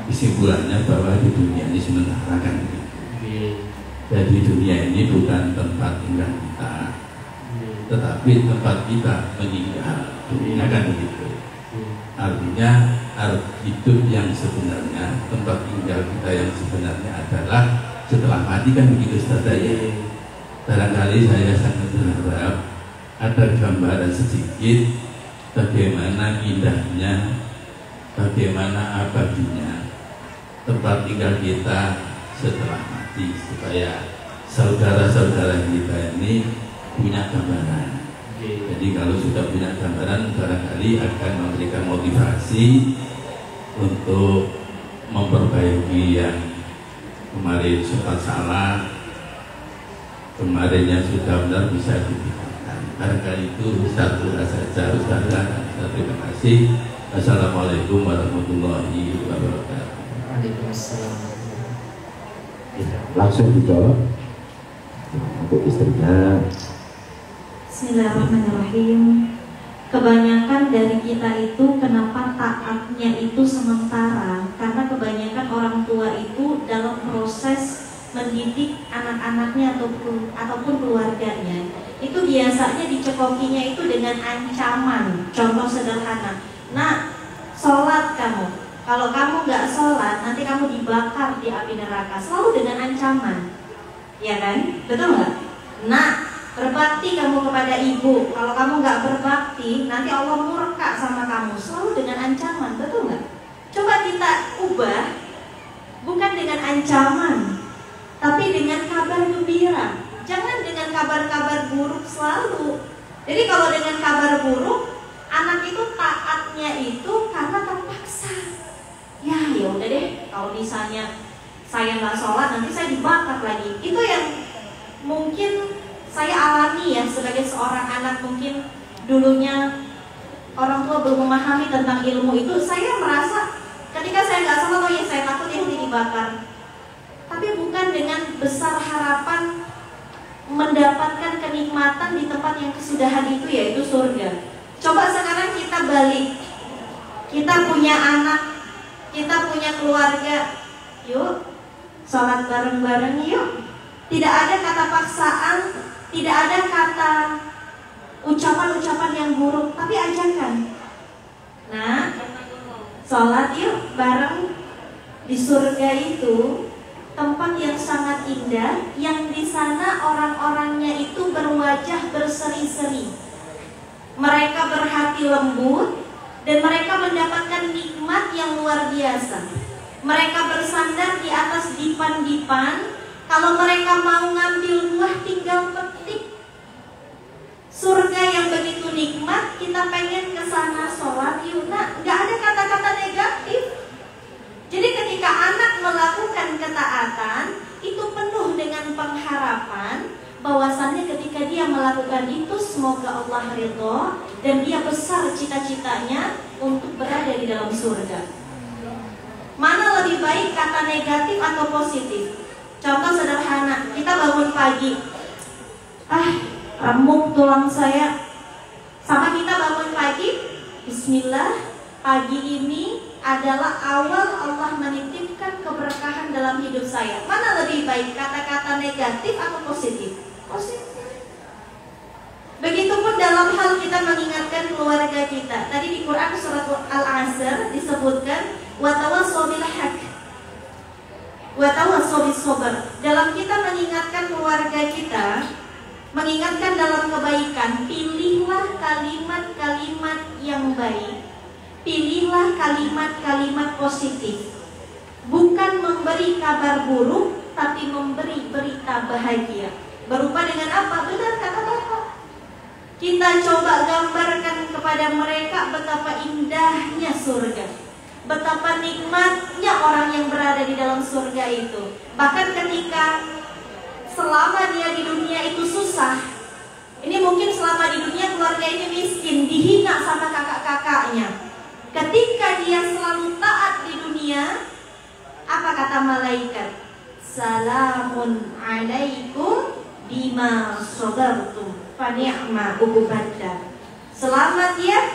Kesimpulannya bahwa di dunia ini sementara kan begitu. Jadi dunia ini bukan tempat tinggal kita, tetapi tempat kita meninggal. Dunia kan begitu. Artinya hidup yang sebenarnya, tempat tinggal kita yang sebenarnya adalah setelah mati kan begitu Ustaz ya. Barangkali saya sangat berharap ada gambaran sedikit bagaimana indahnya, bagaimana abadinya tempat tinggal kita setelah mati, supaya saudara-saudara kita ini punya gambaran. Jadi kalau sudah punya gambaran, barangkali akan memberikan motivasi untuk memperbaiki yang kemarin sempat salah, kemarin yang sudah benar bisa ditingkatkan. Barangkali itu satu saja Ustazah. Terima kasih. Assalamualaikum warahmatullahi wabarakatuh. Langsung dijawab untuk istrinya. Bismillahirrahmanirrahim. Kebanyakan dari kita itu kenapa taatnya itu sementara? Karena kebanyakan orang tua itu dalam proses mendidik anak-anaknya ataupun keluarganya itu biasanya dicekokinya itu dengan ancaman. Contoh sederhana, nah sholat kamu. Kalau kamu nggak sholat, nanti kamu dibakar di api neraka. Selalu dengan ancaman, ya kan? Betul nggak? Nah, berbakti kamu kepada ibu. Kalau kamu nggak berbakti, nanti Allah murka sama kamu. Selalu dengan ancaman, betul nggak? Coba kita ubah, bukan dengan ancaman, tapi dengan kabar gembira. Jangan dengan kabar-kabar buruk selalu. Jadi kalau dengan kabar buruk, anak itu taatnya itu karena terpaksa. Ya udah deh, kalau misalnya saya nggak sholat nanti saya dibakar lagi. Itu yang mungkin saya alami ya sebagai seorang anak. Mungkin dulunya orang tua belum memahami tentang ilmu itu. Saya merasa ketika saya nggak sholat, oh ya saya takut ya nanti dibakar. Tapi bukan dengan besar harapan mendapatkan kenikmatan di tempat yang kesudahan itu, yaitu surga. Coba sekarang kita balik. Kita punya anak, kita punya keluarga, yuk sholat bareng-bareng yuk. Tidak ada kata paksaan, tidak ada kata ucapan-ucapan yang buruk, tapi ajakan. Nah, sholat yuk bareng. Di surga itu tempat yang sangat indah, yang di sana orang-orangnya itu berwajah berseri-seri. Mereka berhati lembut dan mereka mendapatkan nikmat yang luar biasa. Mereka bersandar di atas dipan-dipan. Kalau mereka mau ngambil buah tinggal petik. Surga yang begitu nikmat, kita pengen ke sana sholat yuk. Nah, nggak ada kata-kata negatif. Jadi ketika anak melakukan ketaatan, itu penuh dengan pengharapan bahwasannya ketika dia melakukan itu semoga Allah ridho dan dia besar cita-citanya untuk berada di dalam surga. Mana lebih baik kata negatif atau positif? Contoh sederhana, kita bangun pagi, remuk tulang saya. Sama kita bangun pagi, bismillah, pagi ini adalah awal Allah menitipkan keberkahan dalam hidup saya. Mana lebih baik, kata-kata negatif atau positif? Positif. Begitupun dalam hal kita mengingatkan keluarga kita. Tadi di Quran surat Al-Asr disebutkan watawassaw bil haqq watawassaw bis sabr. Dalam kita mengingatkan keluarga kita, mengingatkan dalam kebaikan, pilihlah kalimat-kalimat yang baik. Pilihlah kalimat-kalimat positif. Bukan memberi kabar buruk, tapi memberi berita bahagia. Berupa dengan apa? Benar kata Bapak. Kita coba gambarkan kepada mereka betapa indahnya surga, betapa nikmatnya orang yang berada di dalam surga itu. Bahkan ketika selama dia di dunia itu susah, ini mungkin selama di dunia keluarga ini miskin, dihina sama kakak-kakaknya. Ketika dia selalu taat di dunia, apa kata malaikat? Salamun alaikum bima sabartum fa ni'ma uqubadda. Selamat ya,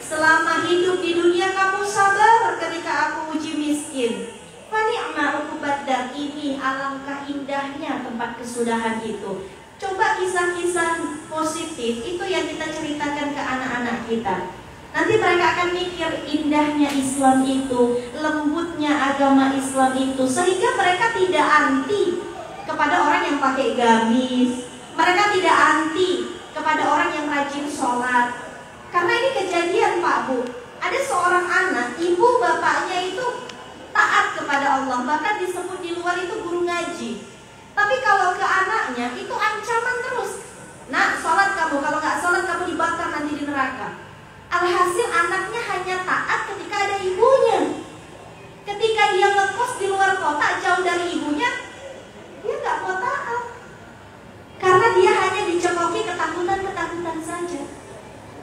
selama hidup di dunia kamu sabar ketika aku uji miskin. Fa ni'ma uqubadda, ini alangkah indahnya tempat kesudahan itu. Coba kisah-kisah positif itu yang kita ceritakan ke anak-anak kita. Nanti mereka akan mikir indahnya Islam itu, lembutnya agama Islam itu, sehingga mereka tidak anti kepada orang yang pakai gamis. Mereka tidak anti kepada orang yang rajin sholat. Karena ini kejadian Pak Bu, ada seorang anak, ibu bapaknya itu taat kepada Allah, bahkan disebut di luar itu guru ngaji. Tapi kalau ke anaknya itu ancaman terus. Nak, sholat kamu, kalau nggak sholat kamu dibakar nanti di neraka. Alhasil anaknya hanya taat ketika ada ibunya. Ketika dia ngekos di luar kota jauh dari ibunya, dia nggak mau taat. Karena dia hanya dicekoki ketakutan-ketakutan saja.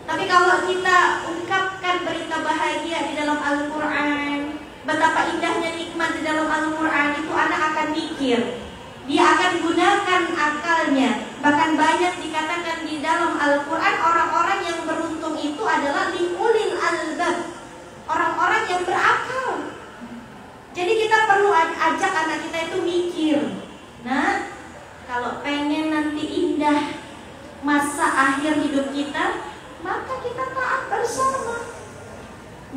Tapi kalau kita ungkapkan berita bahagia di dalam Al-Quran, betapa indahnya nikmat di dalam Al-Quran, itu anak akan mikir. Dia akan gunakan akalnya. Bahkan banyak dikatakan di dalam Al-Quran, orang-orang yang beruntung itu adalah liulil albab, orang-orang yang berakal. Jadi kita perlu ajak anak kita itu mikir. Nah, kalau pengen nanti indah masa akhir hidup kita, maka kita taat bersama.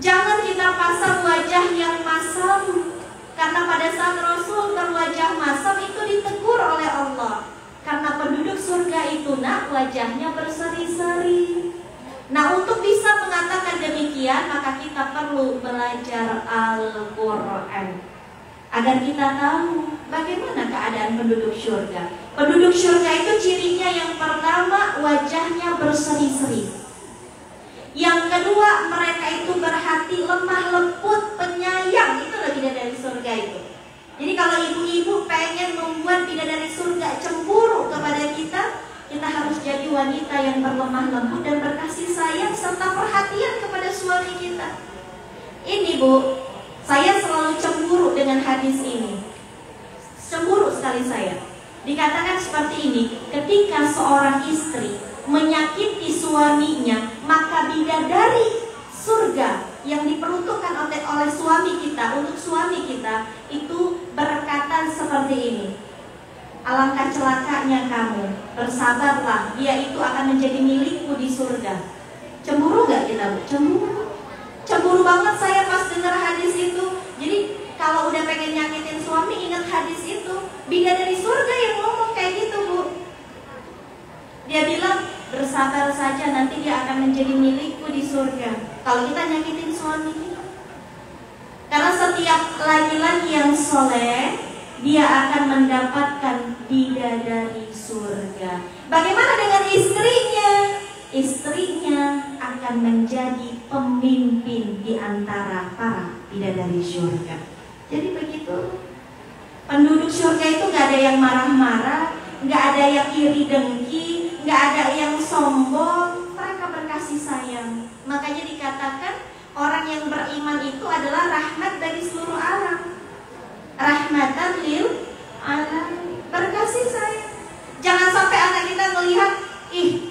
Jangan kita pasang wajah yang masam. Karena pada saat Rasul berwajah masam itu ditegur oleh Allah. Karena penduduk surga itu nak wajahnya berseri-seri. Nah, untuk bisa mengatakan demikian, maka kita perlu belajar Al-Quran agar kita tahu bagaimana keadaan penduduk surga. Penduduk surga itu cirinya yang pertama wajahnya berseri-seri. Yang kedua, mereka itu berhati lemah lembut, penyayang. Itulah bidadari surga itu. Jadi kalau ibu-ibu pengen membuat bidadari surga cemburu kepada kita, kita harus jadi wanita yang berlemah lembut dan berkasih sayang serta perhatian kepada suami kita. Ini Bu, saya selalu cemburu dengan hadis ini. Cemburu sekali saya. Dikatakan seperti ini, ketika seorang istri menyakiti suaminya, maka bidadari surga yang diperuntukkan oleh suami kita untuk suami kita itu berkata seperti ini: alangkah celakanya kamu, bersabarlah, dia itu akan menjadi milikmu di surga. Cemburu gak kita Bu? Cemburu banget saya pas dengar hadis itu. Jadi kalau udah pengen nyakitin suami, ingat hadis itu. Bidadari surga yang ngomong kayak gitu, Bu. Dia bilang, bersabar saja, nanti dia akan menjadi milikku di surga. Kalau kita nyakitin suami kita, karena setiap laki-laki yang soleh, dia akan mendapatkan bidadari surga. Bagaimana dengan istrinya? Istrinya akan menjadi pemimpin di antara para bidadari surga. Jadi begitu. Penduduk surga itu gak ada yang marah-marah, gak ada yang iri dengki, gak ada yang sombong. Mereka berkasih sayang. Makanya dikatakan orang yang beriman itu adalah rahmat bagi seluruh alam. Rahmatan lil alamin, berkasih sayang. Jangan sampai anak kita melihat, ih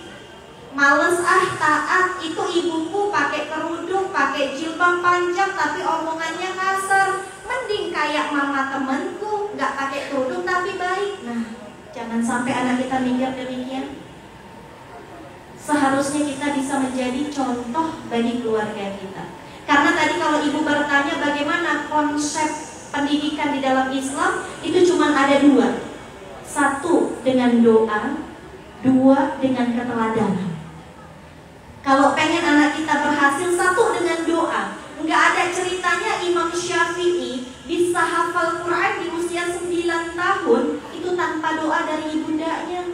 males taat, itu ibuku pakai kerudung, pakai jilbab panjang tapi omongannya kasar. Mending kayak mama temenku, gak pakai kerudung tapi baik. Nah, jangan sampai anak kita mikir demikian. Seharusnya kita bisa menjadi contoh bagi keluarga kita. Karena tadi kalau ibu bertanya bagaimana konsep pendidikan di dalam Islam, itu cuma ada dua. Satu dengan doa, dua dengan keteladanan. Kalau pengen anak kita berhasil, satu dengan doa. Nggak ada ceritanya Imam Syafi'i bisa hafal Quran di usia 9 tahun itu tanpa doa dari ibundanya.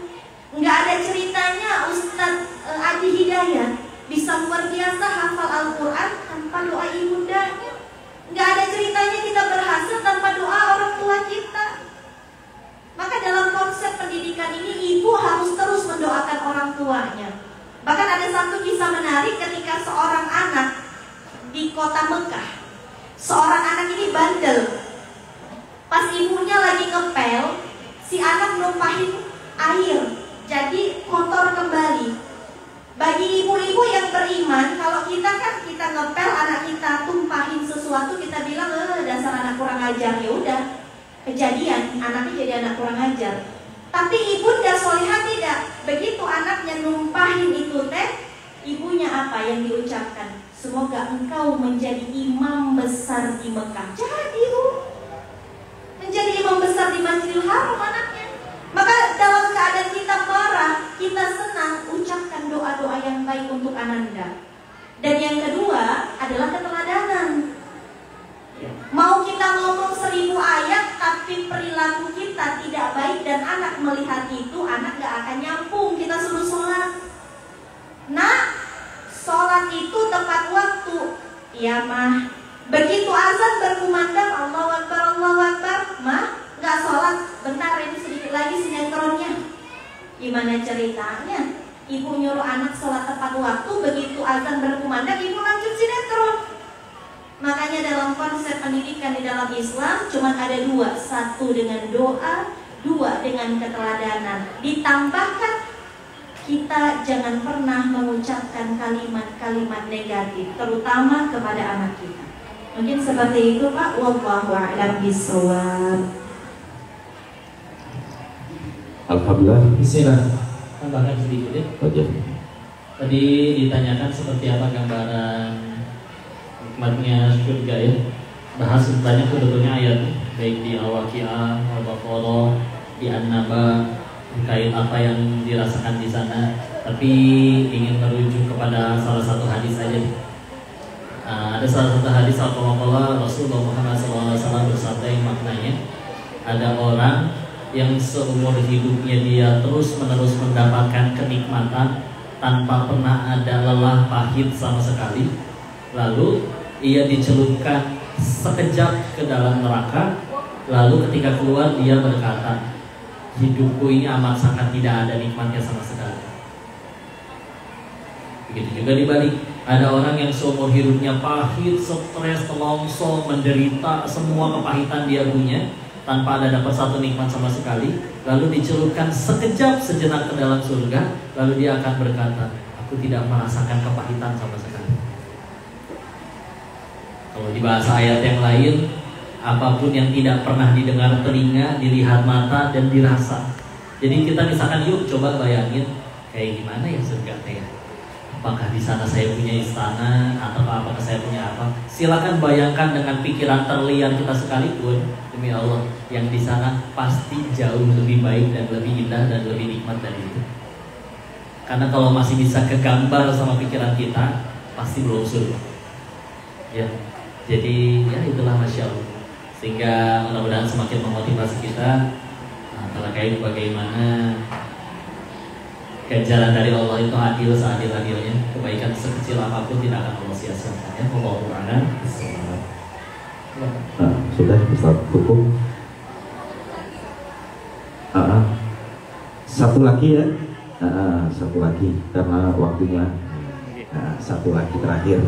Nggak ada ceritanya Ustadz Adi Hidayat bisa luar biasa hafal Al-Quran tanpa doa ibundanya. Nggak ada ceritanya kita berhasil tanpa doa orang tua kita. Maka dalam konsep pendidikan ini, ibu harus terus mendoakan orang tuanya. Bahkan ada satu kisah menarik ketika seorang anak di kota Mekah. Seorang anak ini bandel. Pas ibunya lagi ngepel, si anak numpahin air, jadi kotor kembali. Bagi ibu-ibu yang beriman, kalau kita ngepel anak kita tumpahin sesuatu, kita bilang dasar anak kurang ajar. Ya udah, kejadian anaknya jadi anak kurang ajar. Tapi ibunda solihah tidak. Begitu anaknya numpahin itu teh, ibunya apa yang diucapkan? Semoga engkau menjadi imam besar di Mekah. Jadi menjadi imam besar di Masjidil Haram anaknya. Maka dalam keadaan kita marah, kita senang, ucapkan doa-doa yang baik untuk ananda. Dan yang kedua adalah keteladanan. Mau kita ngomong 1000 ayat, tapi perilaku kita tidak baik dan anak melihat itu, anak gak akan nyambung. Kita suruh sholat. Nah, sholat itu tepat waktu. Ya mah, begitu azan berkumandang Allahu Akbar, mah gak sholat. Bentar, ini sedikit lagi sinetronnya. Gimana ceritanya? Ibu nyuruh anak sholat tepat waktu, begitu azan berkumandang, ibu lanjut sinetron. Makanya dalam konsep pendidikan di dalam Islam cuma ada dua. Satu dengan doa, dua dengan keteladanan. Ditambahkan, kita jangan pernah mengucapkan kalimat-kalimat negatif, terutama kepada anak kita. Mungkin seperti itu Pak. Wallahu a'lam bishawab. Alhamdulillah. Bismillah. Tambahkan sedikit ya. Oke. Tadi ditanyakan seperti apa gambaran nikmatnya surga ya. Bahas banyak sebetulnya ayat, baik di Al-Waqi'ah, Al-Baqarah, di An-Naba, terkait apa yang dirasakan di sana. Tapi ingin merujuk kepada salah satu hadis saja. Ada salah satu hadis Rasulullah Muhammad SAW bersabda yang maknanya, ada orang yang seumur hidupnya dia terus-menerus mendapatkan kenikmatan tanpa pernah ada lelah pahit sama sekali. Lalu ia dicelupkan sekejap ke dalam neraka. Lalu ketika keluar dia berkata, hidupku ini amat sangat tidak ada nikmatnya sama sekali. Begitu juga dibalik, ada orang yang seumur hidupnya pahit, stres, telongsong, menderita, semua kepahitan dia punya, tanpa ada dapat satu nikmat sama sekali. Lalu dicelupkan sekejap sejenak ke dalam surga. Lalu dia akan berkata, aku tidak merasakan kepahitan sama sekali. Kalau di bahasa ayat yang lain, apapun yang tidak pernah didengar telinga, dilihat mata, dan dirasa. Jadi kita misalkan yuk coba bayangin kayak gimana ya surga teh. apakah di sana saya punya istana atau apakah saya punya apa? Silakan bayangkan dengan pikiran terlihat kita sekalipun, demi Allah, yang di sana pasti jauh lebih baik dan lebih indah dan lebih nikmat dari itu. Karena kalau masih bisa kegambar sama pikiran kita, pasti belum surga. Ya, jadi ya itulah Masya Allah. Sehingga mudah-mudahan semakin memotivasi kita terkait bagaimana ganjaran dari Allah itu adil seadil-adilnya. Kebaikan sekecil apapun tidak akan Allah sia-siakan. Ya, Wallahu a'lam. Sudah Ustaz Kuku. Satu lagi ya. Satu lagi karena waktunya. Satu lagi terakhir.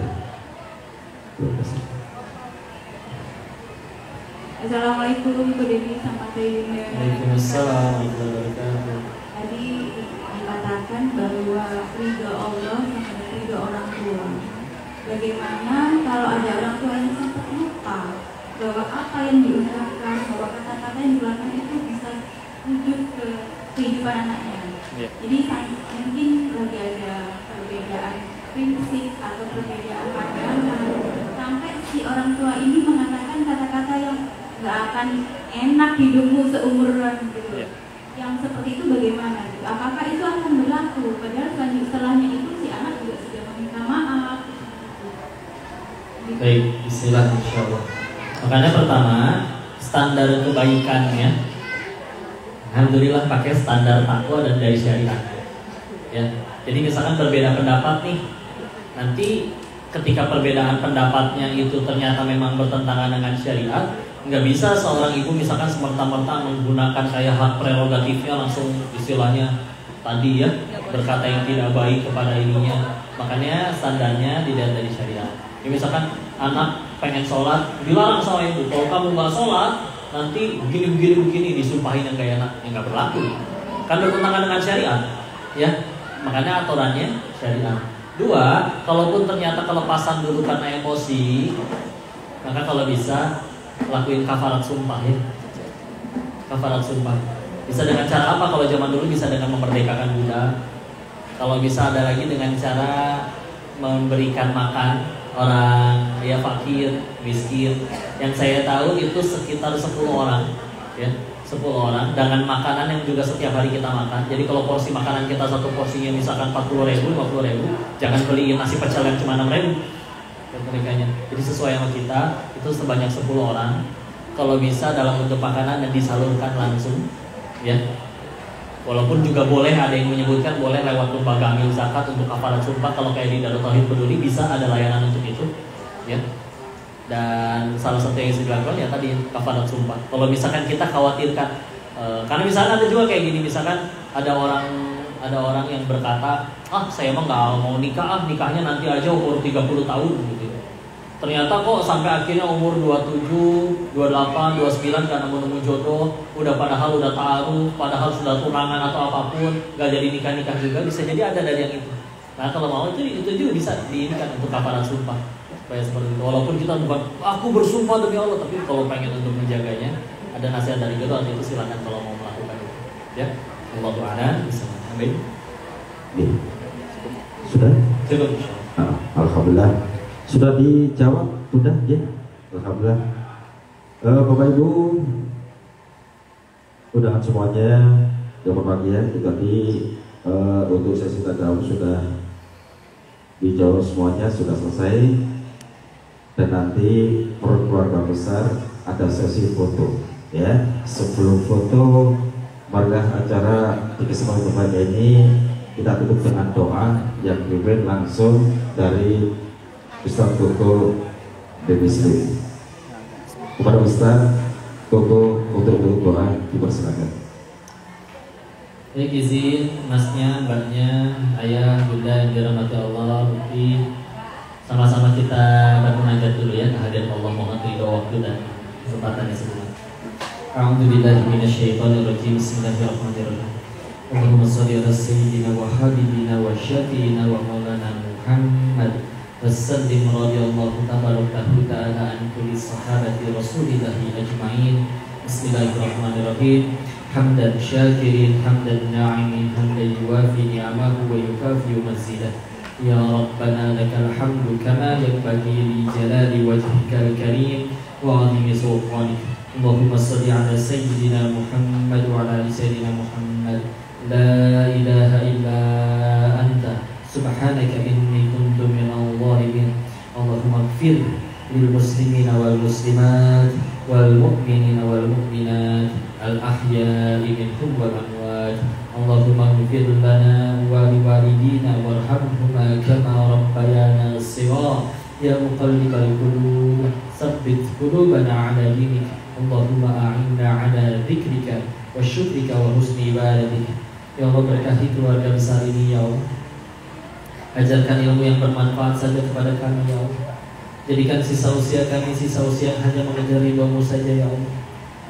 Assalamualaikum Bu Dewi sama Sayyidina. Waalaikumsalam. Tadi dikatakan bahwa ridho Allah sama ridho orang tua. Bagaimana kalau ada orang tua yang sempat lupa bahwa apa yang diungkapkan, bahwa kata-kata yang dikeluarkan itu bisa wujud ke kehidupan anaknya. Jadi mungkin lagi ada perbedaan prinsip atau perbedaan pandangan sampai si orang tua ini mengatakan kata-kata yang nggak akan enak hidupmu seumuran gitu. Yang seperti itu bagaimana? Gitu? Apakah itu akan berlaku? Padahal setelahnya itu si anak juga sudah meminta maaf. Gitu. Baik, bismillah insyaallah. Makanya pertama, standar kebaikannya alhamdulillah pakai standar takwa dan dari syariat. Ya. Jadi misalkan berbeda pendapat nih, nanti ketika perbedaan pendapatnya itu ternyata memang bertentangan dengan syariat, nggak bisa seorang ibu misalkan semerta-merta menggunakan kayak hak prerogatifnya langsung istilahnya tadi ya berkata yang tidak baik kepada ininya. Makanya standarnya tidak dari syariat. Jadi misalkan anak pengen sholat, dilarang sama ibu, kalau kamu nggak sholat nanti begini disumpahin yang kayak anak yang nggak berlaku, kan bertentangan dengan syariat, ya. Makanya aturannya syariat. Dua, kalaupun ternyata kelepasan dulu karena emosi, maka kalau bisa lakuin kafarat sumpah ya. Kafarat sumpah. Bisa dengan cara apa? Kalau zaman dulu bisa dengan memerdekakan budak. Kalau bisa ada lagi dengan cara memberikan makan orang ya fakir, miskin. Yang saya tahu itu sekitar 10 orang ya. 10 orang dengan makanan yang juga setiap hari kita makan. Jadi kalau porsi makanan kita satu porsinya misalkan 40.000, 50.000, jangan beliin nasi pecel yang cuma 6.000 mereka-nya. Jadi sesuai sama kita itu sebanyak 10 orang. Kalau bisa dalam bentuk makanan dan disalurkan langsung ya. Walaupun juga boleh ada yang menyebutkan boleh lewat lembaga amil zakat untuk kafarat sumpah. Kalau kayak di Darut Tauhid Peduli bisa ada layanan untuk itu ya. Dan salah satu yang dilakukan ya tadi kafarat sumpah. Kalau misalkan kita khawatirkan karena misalkan ada juga kayak gini, misalkan ada orang yang berkata, saya emang nggak mau nikah, nikahnya nanti aja umur 30 tahun gitu. Ternyata kok sampai akhirnya umur 27, 28, 29 karena menunggu jodoh, padahal udah ta'aruf, padahal sudah tunangan atau apapun, nggak jadi nikah juga, bisa jadi ada dari yang itu. Nah kalau mau itu juga bisa diinginkan untuk kafarat sumpah. Supaya seperti itu. Walaupun kita bukan aku bersumpah demi Allah, tapi kalau pengen untuk menjaganya, ada nasihat dari jodoh itu silakan kalau mau melakukan itu. Ya, Allah Tuhan bisa. Amin. Sudah? Cukup. Alhamdulillah. Sudah dijawab, sudah ya. Alhamdulillah. Bapak Ibu, undangan semuanya yang berbahagia, itu tadi untuk sesi tadawuh sudah dijawab semuanya, sudah selesai. Dan nanti per keluarga besar ada sesi foto ya. Sebelum foto, marilah acara di kesempatan berbahagia ini kita tutup dengan doa yang dipimpin langsung dari Ustaz Koko Dewi Sri. Kepada Ustaz Koko untuk doa dipersilakan. Baik, izin masnya, mbaknya, ayah, bunda yang dirahmati Allah, Bukti, sama-sama kita bermunajat dulu ya kehadiran Allah, mohon ridho waktu dan kesempatannya semua. A'udzubillahi minasyaitonirrajim. Bismillahirrahmanirrahim. Allahumma shalli ala sayyidina wa habibina wa syafiina wa maulana Muhammad wasallim radhiyallahu tabarakahu ta'ala an kulli sahabati rasulillahi ajma'in. Bismillahirrahmanirrahim. Hamdan syakirin, hamdan na'imin, hamdan yuwafi ni'amahu wa yukafi mazidah. Ya Rabbana lakal hamdu kama yanbaghi li jalali wajhikal karim wa 'azimi sultanik. Allahumma shalli ala sayyidina Muhammad wa ala ali sayyidina Muhammad. La ilaha illa anta subhanaka inni kuntu minadh dhalimin. Allahumma ighfir lil muslimina wal muslimat wal mu'minina wal mu'minat al ahya'i minhum wal amwat. Allahumma ighfir lana wa liwalidina warhamhuma kama rabbayana shighara. Ya muqallibal qulub tsabbit qulubana ala dinik. Allahumma a'inna ala dzikrika wa syukrika wa husni ibadatik. Ya Allah, berkahi keluarga besar ini ya Allah. Ajarkan ilmu yang bermanfaat saja kepada kami ya Allah. Jadikan sisa usia kami sisa usia yang hanya mengejar ridho-Mu saja ya Allah.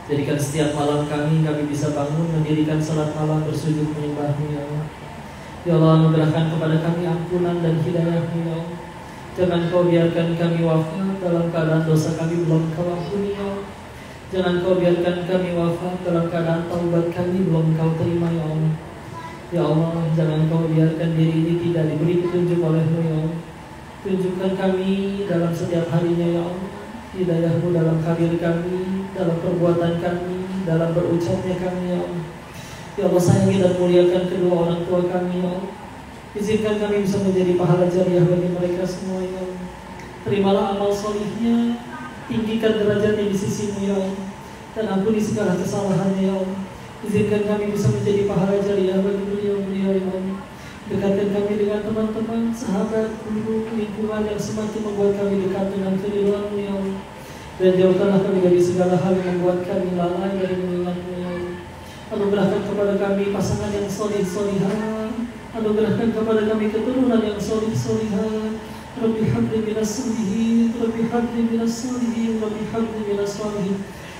Jadikan setiap malam kami bisa bangun mendirikan salat malam bersujud menyembah-Mu ya Allah. Ya Allah, anugerahkan kepada kami ampunan dan hidayah-Mu ya Allah. Jangan Kau biarkan kami wafat dalam keadaan dosa kami belum Kau ampuni ya Allah. Jangan Kau biarkan kami wafat dalam keadaan taubat kami belum Kau terima ya Allah. Ya Allah, jangan Kau biarkan diri ini tidak diberi petunjuk oleh-Mu ya Allah. Tunjukkan kami dalam setiap harinya ya Allah. Hidayah-Mu dalam karir kami, dalam perbuatan kami, dalam berucapnya kami ya Allah. Ya Allah, sayangi dan muliakan kedua orang tua kami ya Allah. Izinkan kami bisa menjadi pahala jariah bagi mereka semua ya Allah. Terimalah amal solihnya, tinggikan derajatnya di sisi-Mu ya Allah, dan ampuni segala kesalahannya ya Allah. Izinkan kami bisa menjadi pahala jariah bagi beliau-beliau ya Allah. Dekatkan kami dengan teman-teman, sahabat, guru, lingkungan yang semakin membuat kami dekat dengan keridhaan-Mu ya Allah. Dan jauhkanlah kami dari segala hal yang membuat kami lalai dari mengingat-Mu ya Allah. Anugerahkan kepada kami pasangan yang solih-solihah. Anugerahkan kepada kami keturunan yang solih-solihah. Rabbi habli minas solihin, Rabbi habli minas solihin, Rabbi habli minas solihin,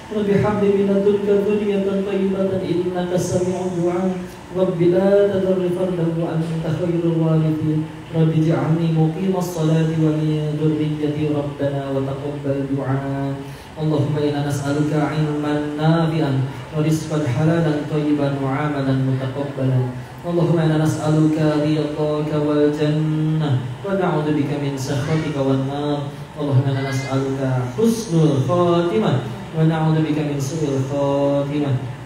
Rabbi habli minadunka dzurriyyatan thayyibatan innaka sami'ud du'a. Rabbi la tadharri fardan wa anta khairul warithin. Rabbi ij'alni muqimas salati wa min dhurriyyati rabbana wa taqabbal du'a. Allahumma inna nas'aluka 'ilman nafi'an wa rizqan halalan thayyiban wa 'amalan mutaqabbalan. Allahumma inna nas'aluka ridhaka wal jannah wa na'udzubika min sakhatika wan nar. Allahumma inna nas'aluka husnul khatimah wa na'udzubika min su'il khatimah.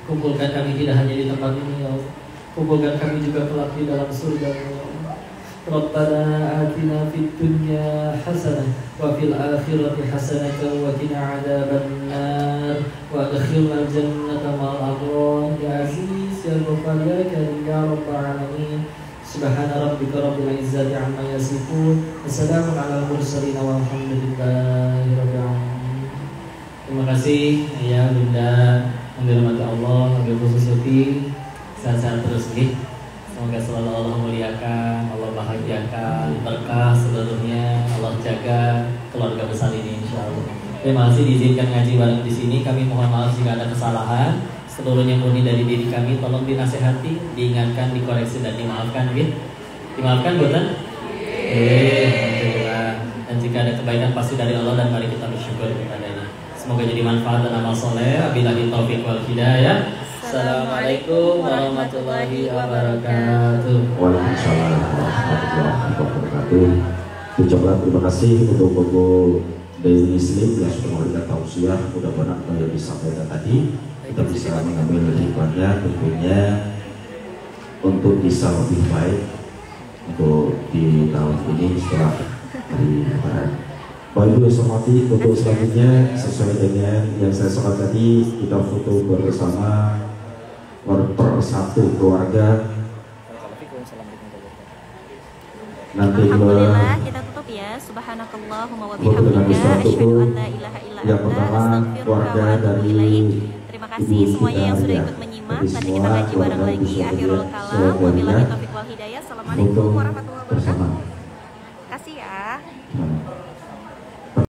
Kumpulkan kami tidak hanya di tempat ini ya Allah. Kumpulkan kami juga kelak di dalam surga ya Allah. Rabbana atina fid dunya hasanah wa fil akhirati hasanah wa qina adzabannar wa adkhilna jannata ma'al abrar ya aziz ya ghafar ya karim ya rabbal alamin. Subhana rabbika rabbil izzati amma yasifun. Wassalamun ala mursalin walhamdulillahi rabbil alamin. Terima kasih ya Bunda yang dirahmati Allah, wabil khusus Uti. Sehat-sehat terus nih. Semoga selalu Allah muliakan, Allah bahagiakan, berkah seluruhnya, Allah jaga keluarga besar ini insyaallah. Terima kasih diizinkan ngaji bareng di sini. Kami mohon maaf jika ada kesalahan. Seluruhnya murni dari diri kami. Tolong dinasehati, diingatkan, dikoreksi dan dimaafkan, gitu. Dimaafkan, buatan? Alhamdulillah. Dan jika ada kebaikan pasti dari Allah dan mari kita bersyukur kepadanya. Semoga jadi manfaat dan amal soleh. Wabillahi taufiq wal hidayah. Assalamualaikum warahmatullahi wabarakatuh. Waalaikumsalam warahmatullahi wabarakatuh. Ucapkan terima kasih untuk Bapak Dewi Muslim yang sudah memberikan tausiah. Mudah-mudahan apa yang disampaikan tadi kita bisa mengambil hikmahnya, tentunya untuk bisa lebih baik untuk di tahun ini setelah hari Lebaran. Bapak Ibu yang saya hormati, untuk selanjutnya sesuai dengan yang saya sebut tadi, kita foto bersama persatu keluarga. Nanti Alhamdulillah kita tutup ya. Subhanakallahumma wa bihamdika asyhadu an la ilaha illa anta astaghfiruka wa atubu ilaik. Terima kasih semuanya yang sudah ikut menyimak. Nanti kita ngaji bareng lagi. Akhirul kalam. Wabillahi taufiq wal hidayah. Assalamualaikum warahmatullahi wabarakatuh. Kasih ya.